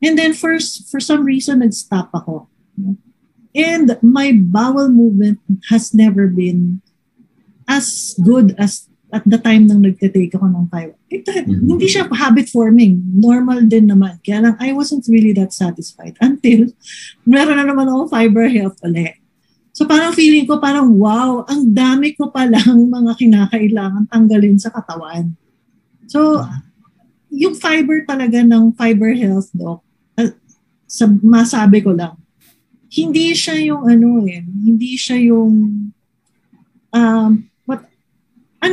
And then for some reason, nag-stop ako. And my bowel movement has never been as good as at the time nang nagtitake ako ng fiber. Hindi siya habit-forming. Normal din naman. Kaya lang, I wasn't really that satisfied until meron na naman ako Fiber Health ulit. So parang feeling ko parang, wow, ang dami ko palang mga kinakailangan tanggalin sa katawan. So, yung fiber talaga ng Fiber Health, Doc, masabi ko lang, hindi siya yung hindi siya yung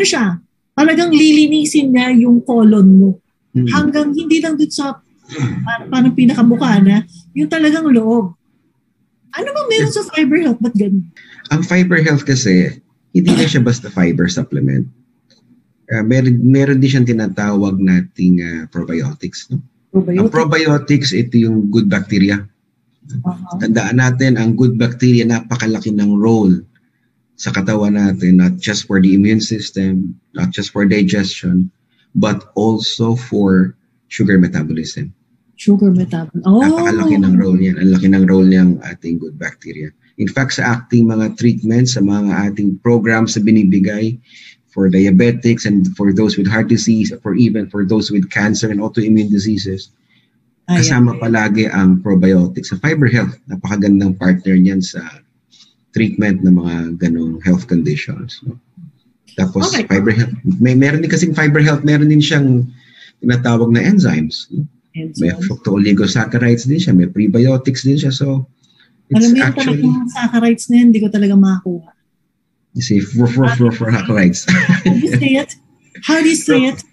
siya, talagang lilinisin niya yung colon mo. Hanggang hindi lang dun sa parang pinakabuka na, yung talagang loob. Ano ba meron sa Fiber Health? Ba't ganun? Ang Fiber Health kasi, hindi na siya basta fiber supplement. Meron din siyang tinatawag nating probiotics, no? Ang probiotics, ito yung good bacteria. Tandaan natin, ang good bacteria, napakalaki ng role sa katawan natin, not just for the immune system, not just for digestion, but also for sugar metabolism. Sugar metabolism. Napakalaki ng role niyan. Ang laki ng role niyang ating good bacteria. In fact, sa ating mga treatments, sa mga ating programs na binibigay, for diabetics and for those with heart disease, even for those with cancer and autoimmune diseases, kasama palagi ang probiotics. Sa Fiber Health, napakagandang partner niyan sa treatment ng mga ganong health conditions. No? Tapos Fiber Health, meron din kasing Fiber Health, meron din siyang tinatawag na enzymes. No? May fructooligosaccharides din siya, may prebiotics din siya. So, it's actually... Alam mo yung saccharides na yun, hindi ko talaga makakuha. You say fructooligosaccharides. How do you say it?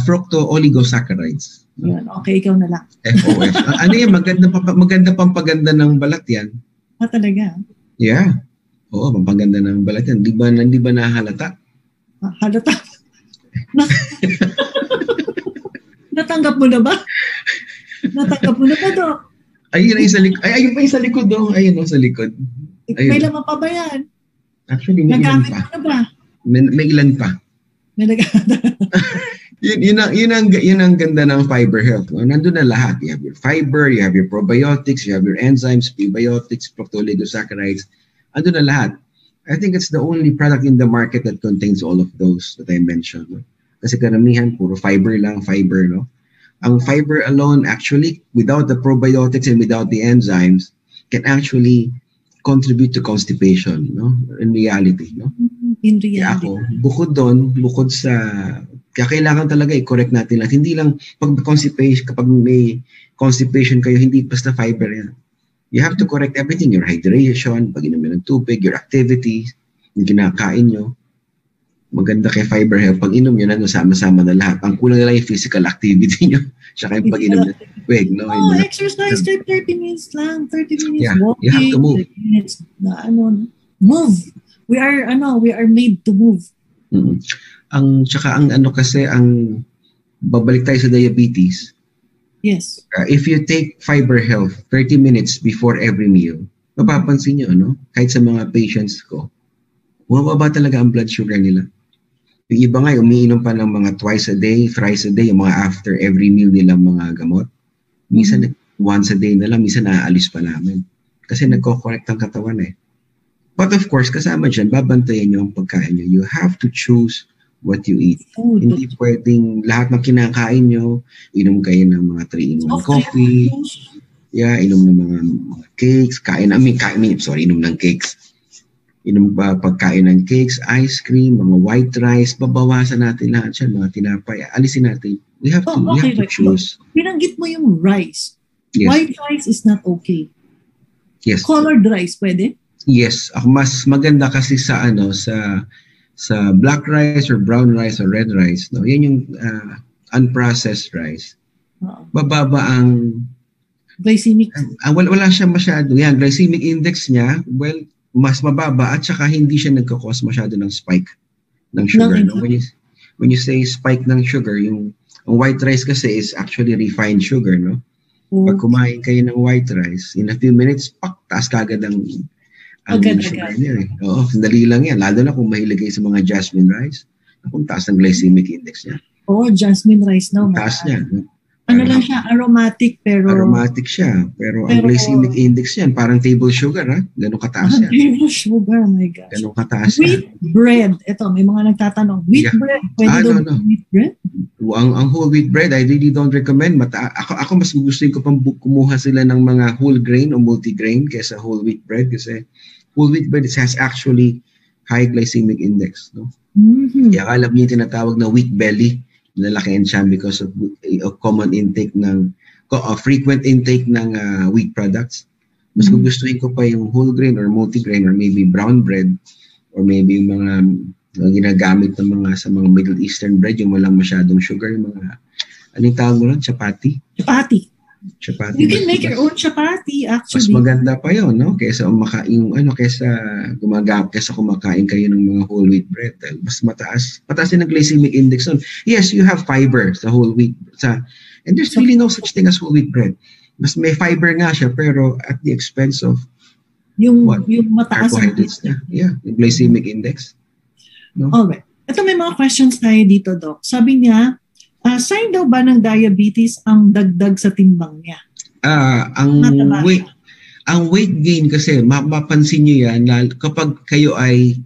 Fructooligosaccharides. Yun, okay, ikaw na lang. FOF. Ano yan? Maganda pampaganda ng balat yan. Talaga? Yeah. Oo, pampaganda ng balat yan. Di ba nahalata? Halata? Natanggap mo na ba? Natanggap mo na ba, Doc? Ayun pa yung sa likod, Doc. Ayun sa likod. May laman pa ba yan? Actually, may ilan pa. Nagamit mo na ba? May ilan pa. May nagamit. Yun ang ganda ng Fiber Health. Nandun na lahat. You have your fiber, you have your probiotics, you have your enzymes, prebiotics, fructooligosaccharides. Andun na lahat. I think it's the only product in the market that contains all of those that I mentioned. No? Kasi karamihan, puro fiber lang, no? Ang fiber alone, actually, without the probiotics and without the enzymes, can actually contribute to constipation, no? In reality, no? In reality. Ako, bukod sa Kaya kailangan talaga i-correct natin lang. Hindi lang kapag may constipation kayo, hindi basta fiber yan. You have to correct everything. Your hydration, pag-inom ng tubig, your activities, yung kinakain nyo. Maganda kay fiber health. Pag-inom nyo na, sama-sama na lahat. Ang kulang na lang yung physical activity nyo. Tsaka yung pag-inom ng tubig. No? Exercise 30 minutes lang. 30 minutes walking. You have to move. 30 minutes move. We are made to move. Tsaka ang babalik tayo sa diabetes. Yes. If you take fiber health 30 minutes before every meal, mapapansin nyo, kahit sa mga patients ko, bumababa talaga ang blood sugar nila. Yung iba nga, umiinom pa ng mga twice a day, thrice a day, yung mga after every meal nilang mga gamot. Minsan, once a day na lang, minsan naaalis pa namin. Kasi nagko-correct ang katawan eh. But of course, kasama dyan, babantayan nyo ang pagkain nyo. You have to choose what you eat. Hindi pwedeng lahat ng kinakain nyo, inom kayo ng mga 3-in-1 coffee, inom ng mga cakes, inom ng cakes. Inom pa pagkain ng cakes, ice cream, mga white rice, babawasan natin lahat yan, mga tinapay, alisin natin. We have to choose. Binanggit mo yung rice. Yes. White rice is not okay. Yes. Colored rice, pwede? Yes. Mas maganda kasi sa black rice or brown rice or red rice, no? Yan yung unprocessed rice. Bababa ang glycemic. Wala siya masyado. Yan, glycemic index niya, well, mas mababa at saka hindi siya nagkakos masyado ng spike ng sugar. No? When you say spike ng sugar, yung white rice kasi is actually refined sugar, no? Pag kumain kayo ng white rice, in a few minutes, taas kagad ang sugar niya. Oo, sandali lang yan. Lalo na kung mahilig kayo sa mga jasmine rice, kung taas ang glycemic index niya. Jasmine rice, no? Taas niya. Lang siya, aromatic pero... Aromatic siya, pero ang glycemic index yan, parang table sugar, ha? Ganun kataas yan. Table sugar, oh my gosh. Ganun kataas wheat bread. Ito, may mga nagtatanong. Wheat bread, pwede wheat bread? Ang whole wheat bread, I really don't recommend. Ako mas gusto ko pang kumuha sila ng mga whole grain o multigrain kaysa whole wheat bread kasi whole wheat bread has actually high glycemic index. No? Kaya alam niyo yung tinatawag na wheat belly. Nalakihan siya because of common intake frequent intake ng wheat products. Mas gugustuhin ko pa yung whole grain or multigrain or maybe brown bread or maybe yung mga ginagamit ng sa mga Middle Eastern bread, yung walang masyadong sugar, yung mga, anong tawag mo lang? Chapati? Chapati. You can make your own chapati, actually. Mas maganda pa yun, no? Kaysa kumakain kayo ng mga whole wheat bread. Mas mataas din ang glycemic index nun. Yes, you have fiber sa whole wheat. And there's really no such thing as whole wheat bread. Mas may fiber nga siya, pero at the expense of yung mataas carbohydrates niya. Yeah, yung glycemic index. No? Alright. Ito may mga questions tayo dito, Doc. Sabi niya, sign daw ba ng diabetes ang dagdag sa timbang niya? Ang weight gain kasi, mapapansin nyo yan, kapag kayo ay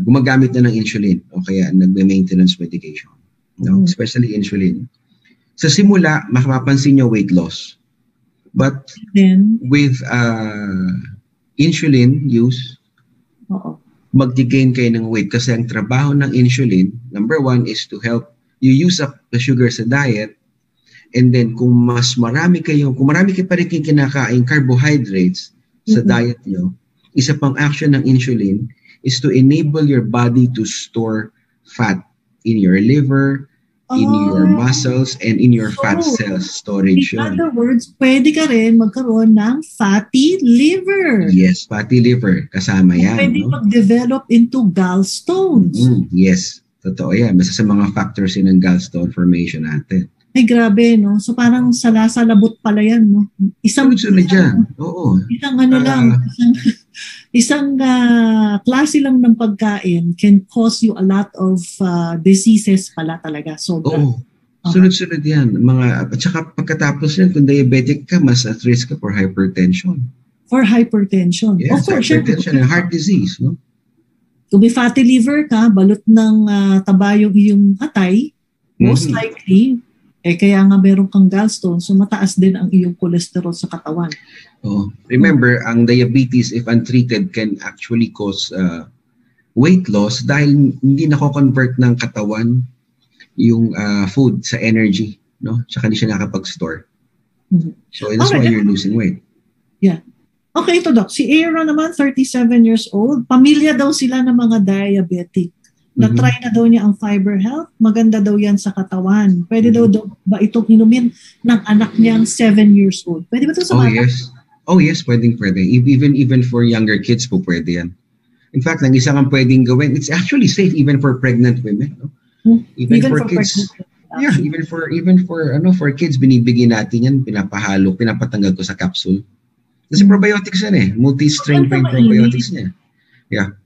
gumagamit na ng insulin o kaya nagme-maintenance medication, no? Especially insulin. Sa simula, mapapansin nyo weight loss. But then, with insulin use, mag-gain kayo ng weight kasi ang trabaho ng insulin, number one is to help you use up the sugar sa diet, and then kung marami kayo pa rin kinakain carbohydrates sa diet nyo, isa pang action ng insulin is to enable your body to store fat in your liver, in your muscles, and in your fat cells storage. In other words, pwede ka rin magkaroon ng fatty liver. Yes, fatty liver. Kasama yan. Pwede mag-develop into gallstones. Yes, totoo yan. Basta sa mga factors yun ng gallstone formation natin. Ay, grabe, no? So parang salasabot pala yan, no? Sunod dyan. Oo. Isang klase lang ng pagkain can cause you a lot of diseases pala talaga. Sunod-sunod yan. At saka pagkatapos yan, kung diabetic ka, mas at risk ka for hypertension. Of Yes, course, hypertension and heart disease, no? Kung may fatty liver ka, balot ng taba yung iyong atay, most likely, kaya nga meron kang gallstone, so mataas din ang iyong cholesterol sa katawan. Remember, ang diabetes, if untreated, can actually cause weight loss dahil hindi nako-convert ng katawan yung food sa energy, no? Tsaka hindi siya nakapag-store. So that's why you're losing weight. Yeah. Okay, ito Doc. Si Aaron naman, 37 years old. Pamilya daw sila ng mga diabetic. Na-try na daw niya ang Fiber Health. Maganda daw yan sa katawan. Pwede daw ba itong inumin ng anak niyang 7 years old? Pwede ba ito sa bata? Oh yes, pwede. Even for younger kids po pwede yan. In fact, ang isa kang pwedeng gawin, it's actually safe even for pregnant women. No? Even for kids. Yeah, even for kids, binibigyan natin yan, pinapahalo, pinapatanggal ko sa capsule. Kasi probiotics yan eh. Multi-strain pa yung probiotics niya. Yeah.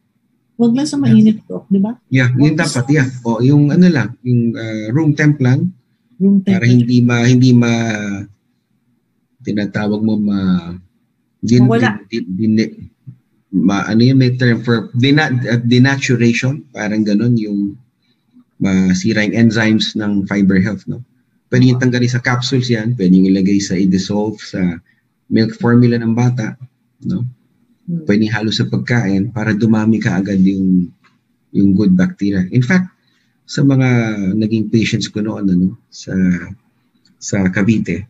Huwag lang sa mainit, Doc, di ba? Yeah, yun dapat, yeah. O, yung ano lang, yung room temp lang. Para hindi tinatawag mo ano yung may term for denaturation, parang ganun yung masira yung enzymes ng Fiber Health, no? Pwede yung tanggalin sa capsules yan, pwede yung ilagay i-dissolve sa milk formula ng bata, no? Pwede halo sa pagkain para dumami ka agad yung good bacteria. In fact, sa mga naging patients ko noon sa Cavite,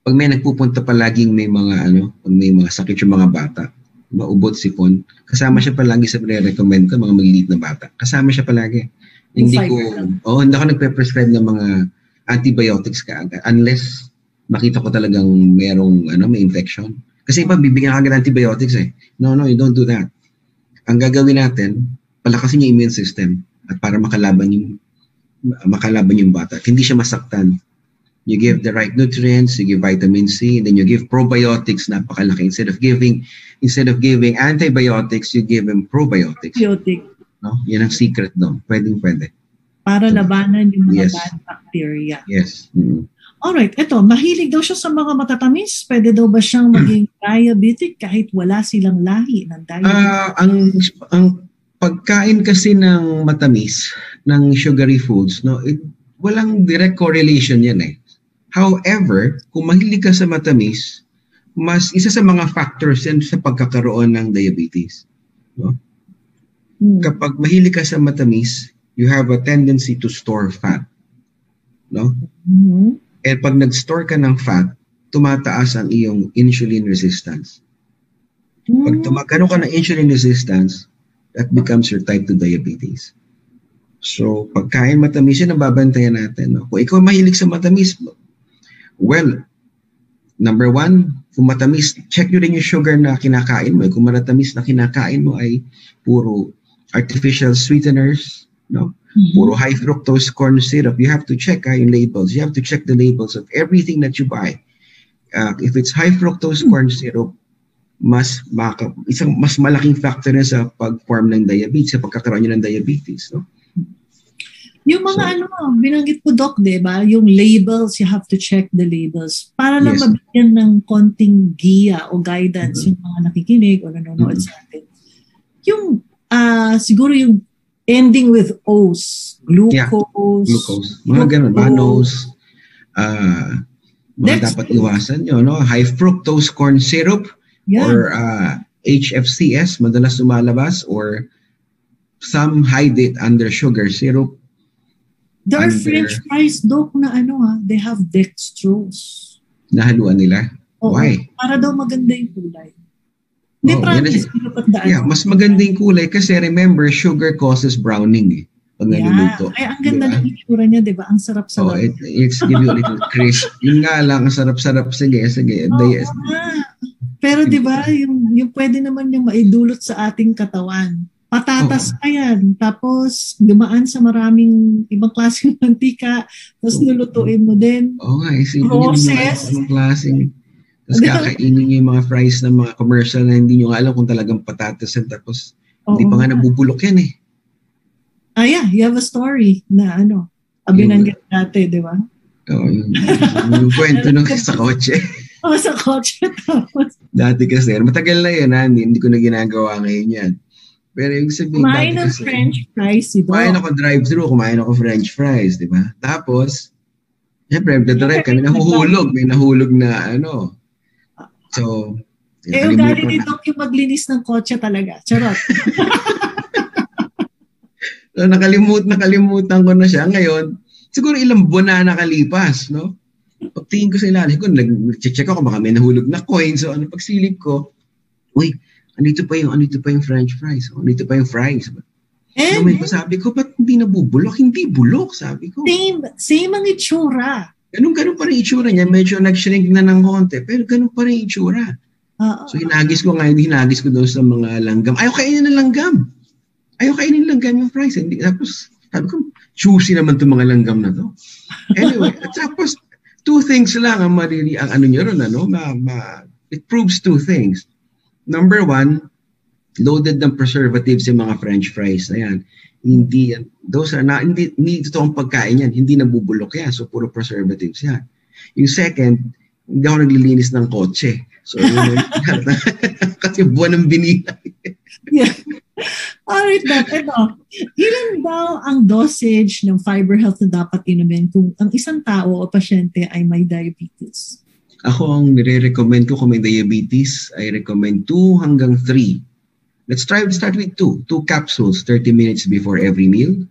pag may nagpupunta palaging may mga sakit yung mga bata, maubot, sipon, kasama siya palagi sa recommend ko, mga maliliit na bata. Kasama siya palagi. Hindi ako nagpe-prescribe ng mga antibiotics kaagad unless makita ko talagang merong may infection. Kasi iba bibigyan ka agad antibiotics eh. No, you don't do that. Ang gagawin natin, palakasin yung immune system at para makalaban yung bata. At hindi siya masaktan. You give the right nutrients, you give vitamin C, and then you give probiotics, napakalaki. Instead of giving antibiotics, you give them probiotics. No? Yan ang secret doon. Pwede. Para labanan yung mga bad bacteria. Yes. Alright, eto, mahilig daw siya sa mga matatamis. Pwede daw ba siyang maging diabetic kahit wala silang lahi ng diabetes? Ang pagkain kasi ng matamis, ng sugary foods, no, walang direct correlation yan eh. However, kung mahilig ka sa matamis, isa sa mga factors yan sa pagkakaroon ng diabetes. No? Kapag mahilig ka sa matamis, you have a tendency to store fat. No? And pag nag-store ka ng fat, tumataas ang iyong insulin resistance. Pag magkaroon ka ng insulin resistance, that becomes your type 2 diabetes. So, pagkain matamis, yun ang babantayan natin. No? Kung ikaw mahilig sa matamis, well, number one, kung matamis, check nyo rin yung sugar na kinakain mo. Kung matamis na kinakain mo ay puro artificial sweeteners, no? Puro high fructose corn syrup. You have to check yung labels. You have to check the labels of everything that you buy. If it's high fructose corn syrup, isang mas malaking factor na sa pag-form ng diabetes, sa pagkakaroon nyo ng diabetes. No? Yung mga binanggit ko, Doc, diba? Yung labels, you have to check the labels. Para lang mabigyan ng konting giya o guidance yung mga nakikinig o nanonood sa atin. Yung, siguro yung ending with O's, glucose. Mga ganun, mannose, mga dapat iwasan nyo, no? High fructose corn syrup, or HFCS, madalas lumalabas, or some hide it under sugar syrup. There are French fries, Doc, na they have dextrose. Nahaluan nila? Why? Para daw maganda yung kulay. Hindi, promise. Mas maganda yung kulay kasi remember, sugar causes browning eh. Pag naluluto. Ay, ang ganda ng itsura niya, di ba? Ang sarap-sarap. It's give you a little crisp. Yun nga lang, ang sarap-sarap. Sige. Pero di ba, yung pwede naman yung maidulot sa ating katawan. Patatas pa yan. Tapos, dumaan sa maraming ibang klaseng mantika. Tapos lulutuin mo din. Process. Ibang klaseng. Tapos kakainin nyo yung mga fries ng mga commercial na hindi nyo alam kung talagang patatas yan. Tapos, hindi pa nga nabubulok yan eh. You have a story na binanggit dati, di ba? Yung kwento nung sa kotse. Sa kotse. Tapos. Dati kasi, matagal na yun, hindi ko na ginagawa ngayon yan. Pero yung sabihin, kumain ng French fries, ito. Kumain ako drive-thru, kumain ako French fries, di ba? Tapos, siyempre, kami nahuhulog. May nahulog na So, ugali ni Doc yung maglinis ng kotse talaga. Charot. So, nakalimutan ko na siya. Ngayon, siguro ilang buwan na nakalipas, no? Pagtingin ko sa ilalim ko, nag-check ako, baka may nahulog na coin. So, pagsilip ko, uy, andito pa yung French fries. Andito pa yung fries. Sabi ko, ba't hindi nabubulok? Hindi bulok, sabi ko. Same ang itsura. Ganun pa rin itsura niya. Medyo nag-shrink na ng konti, pero ganun pa rin itsura. So, hinagis ko doon sa mga langgam. Ayaw kainin ng langgam. Yung fries. Tapos, sabi ko, juicy naman itong mga langgam na to. Anyway, tapos, two things lang ang ano nyo ron, it proves two things. Number one, loaded ng preservatives yung mga French fries. Ayan. Hindi totoong pagkain yan. Hindi nabubulok yan. So, puro preservatives yan. Yung second, hindi ako naglilinis ng kotse. So, kasi buwan ng binila. Yeah. Alright, Doc. Ito, ilan daw ang dosage ng Fiber Health na dapat inumin kung ang isang tao o pasyente ay may diabetes? Ako, ang nire-recommend ko kung may diabetes, I recommend 2 hanggang 3. Let's start with 2 capsules 30 minutes before every meal.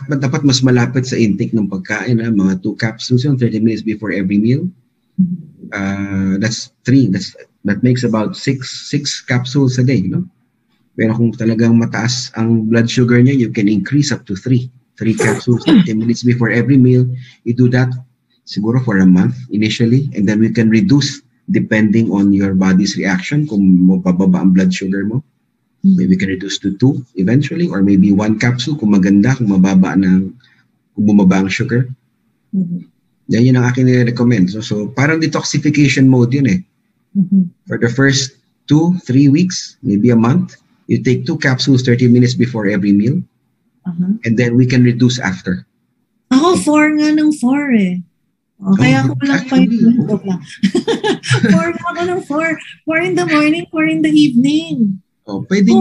Dapat mas malapit sa intake ng pagkain, mga 2 capsules 30 minutes before every meal. That's 3. That makes about 6 capsules a day, no? Pero kung talagang mataas ang blood sugar niya, you can increase up to 3 capsules 30 minutes before every meal. You do that siguro for a month initially, and then we can reduce depending on your body's reaction, kung mababa ang blood sugar mo. Maybe we can reduce to 2 eventually, or maybe 1 capsule kung maganda, kung bumaba ang sugar. Yan yun ang akin nire-recommend. So parang detoxification mode yun eh. For the first 2-3 weeks, maybe a month, you take 2 capsules 30 minutes before every meal, and then we can reduce after. Ako, 4 nga ng 4 eh. Kaya ako lang 5 minutes lang. 4 nga ako ng 4. 4 in the morning, 4 in the evening. Pwede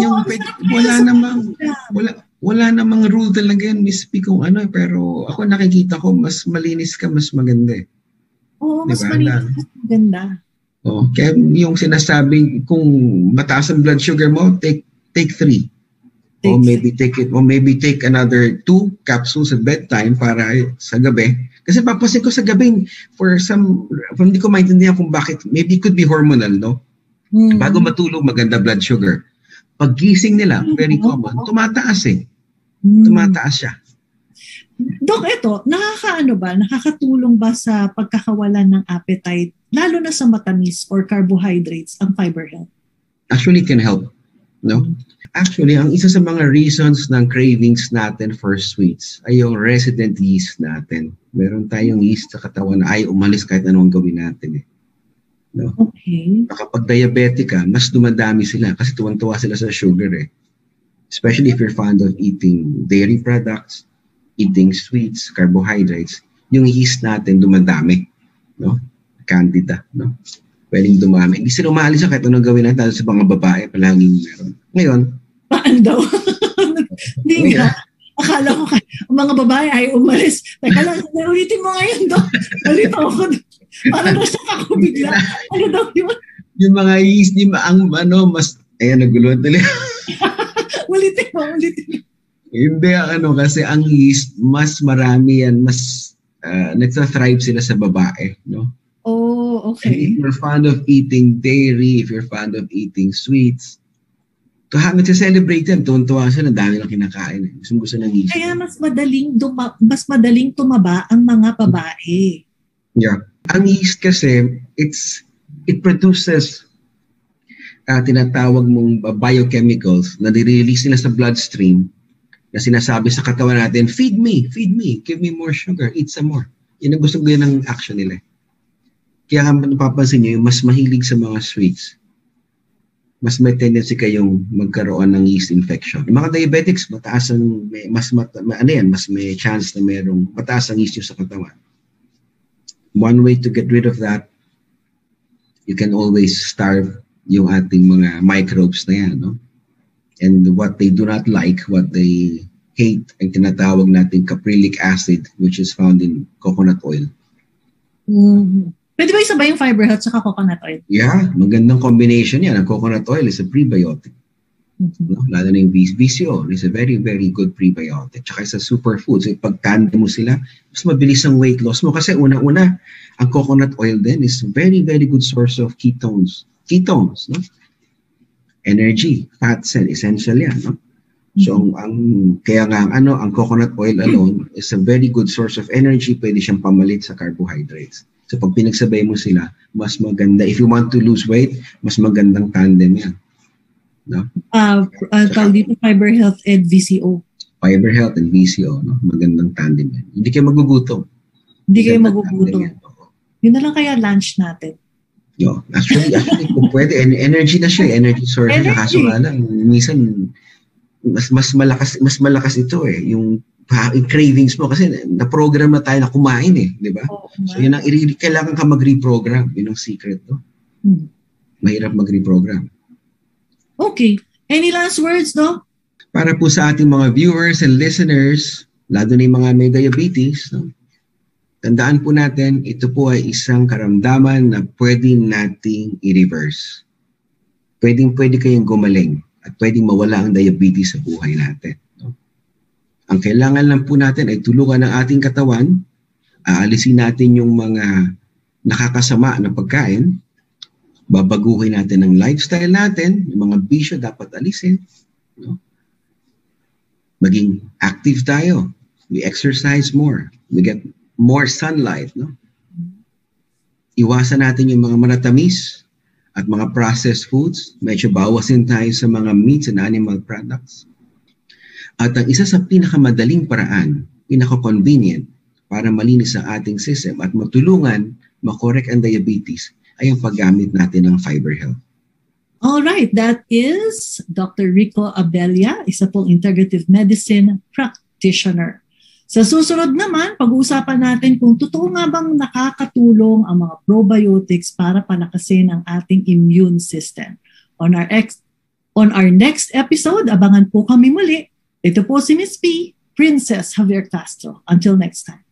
wala namang rule talaga yan, Miss P, kung pero ako nakikita ko, mas malinis ka, mas maganda eh. Oo, mas malinis, mas maganda. Kaya yung sinasabi, kung mataas ang blood sugar mo, take 3. Maybe take another 2 capsules at bedtime para sa gabi. Kasi papasin ko sa gabi, hindi ko maintindihan kung bakit, maybe it could be hormonal, no? Bago matulog, maganda blood sugar. Paggising nila, very common, tumataas eh. Tumataas siya. Dok, ito, nakakatulong ba sa pagkakawalan ng appetite, lalo na sa matamis or carbohydrates, ang Fiber Health? Actually, it can help. No? Actually, ang isa sa mga reasons ng cravings natin for sweets ay yung resident yeast natin. Meron tayong yeast sa katawan na ay umalis kahit anong gawin natin eh. No? Okay. Kapag diabetic ka, mas dumadami sila kasi tuwang-tuwa sila sa sugar eh. Especially if you're fond of eating dairy products, eating sweets, carbohydrates, yung yeast natin dumadami. No? Candida. No? Pwedeng dumami. Hindi sila umalis kahit anong gawin natin, lalo sa mga babae, palaging meron. Ngayon, paano daw? Hindi nga. Akala ko mga babae ay umalis. Teka lang, ulitin mo ngayon daw. Ulit ako. Parang nasa ako bigla. Ano daw yun? Yung mga yeast, naguluhan talaga. Ulitin mo. Hindi, kasi ang yeast, mas marami yan, mas nagsa-thrive sila sa babae, no? Oh, okay. And if you're fond of eating dairy, if you're fond of eating sweets, nagsa-celebrate yan, tuwan-tuwa sila, dami lang kinakain. Gusto ng yeast. Kaya mas madaling tumaba ang mga babae. Yeah. Ang yeast kasi, it produces tinatawag mong biochemicals na nire-release nila sa bloodstream na sinasabi sa katawan natin, feed me, give me more sugar, eat some more. Yan ang gusto ko ng action nila. Kaya napapansin nyo, yung mas mahilig sa mga sweets, mas may tendency kayong magkaroon ng yeast infection. Yung mga diabetics, mas may chance na merong mataas ang yeast nyo sa katawan. One way to get rid of that, you can always starve yung ating mga microbes na yan, no? And what they do not like, what they hate, ang tinatawag natin caprylic acid, which is found in coconut oil. Pwede ba isabay yung Fiber Health sa coconut oil? Yeah, magandang combination yan. Ang coconut oil is a prebiotic. No? Lalo na yung VCO is a very, very good prebiotic. Tsaka sa superfoods, pag tandem mo sila, mas mabilis ang weight loss mo. Kasi una-una, ang coconut oil din is a very, very good source of ketones. Ketones, no? Energy, fats, and essential yan, no? So, kaya nga, ang coconut oil alone is a very good source of energy. Pwede siyang pamalit sa carbohydrates. So, pag pinagsabay mo sila, mas maganda. If you want to lose weight, mas magandang tandem yan. No? Tawag dito, Fiber Health and VCO. Fiber Health and VCO, no? Magandang tandem yan. Hindi kayo magugutom. Hindi kayo magugutom. Yun na lang kaya lunch natin. No, actually kung pwede, energy na siya, energy source na. Kaso nga lang, minsan, mas malakas ito yung cravings mo kasi na-program na tayo na kumain di ba? So yun ang kailangan ka mag-reprogram. Yun ang secret, no? Mahirap mag-reprogram. Okay. Any last words, no? Para po sa ating mga viewers and listeners, lalo na yung mga may diabetes, no? Tandaan po natin, ito po ay isang karamdaman na pwede nating i-reverse. Pwede kayong gumaling at pwedeng mawala ang diabetes sa buhay natin. No? Ang kailangan lang po natin ay tulungan ng ating katawan, aalisin natin yung mga nakakasama na pagkain, babaguhin natin ang lifestyle natin, yung mga bisyo dapat alisin. No? Maging active tayo. We exercise more. We get more sunlight. No? Iwasan natin yung mga manatamis at mga processed foods. Medyo bawasin tayo sa mga meats and animal products. At ang isa sa pinakamadaling paraan, pinaka-convenient para malinis ang ating system at matulungan makorek ang diabetes ay ang paggamit natin ng Fiber Health. All right, that is Dr. Rico Abella, isa pong integrative medicine practitioner. Sa susunod naman, pag-uusapan natin kung totoo nga bang nakakatulong ang mga probiotics para palakasin ang ating immune system. On our next episode, abangan po kami muli. Ito po si Miss P, Princess Javier Castro. Until next time.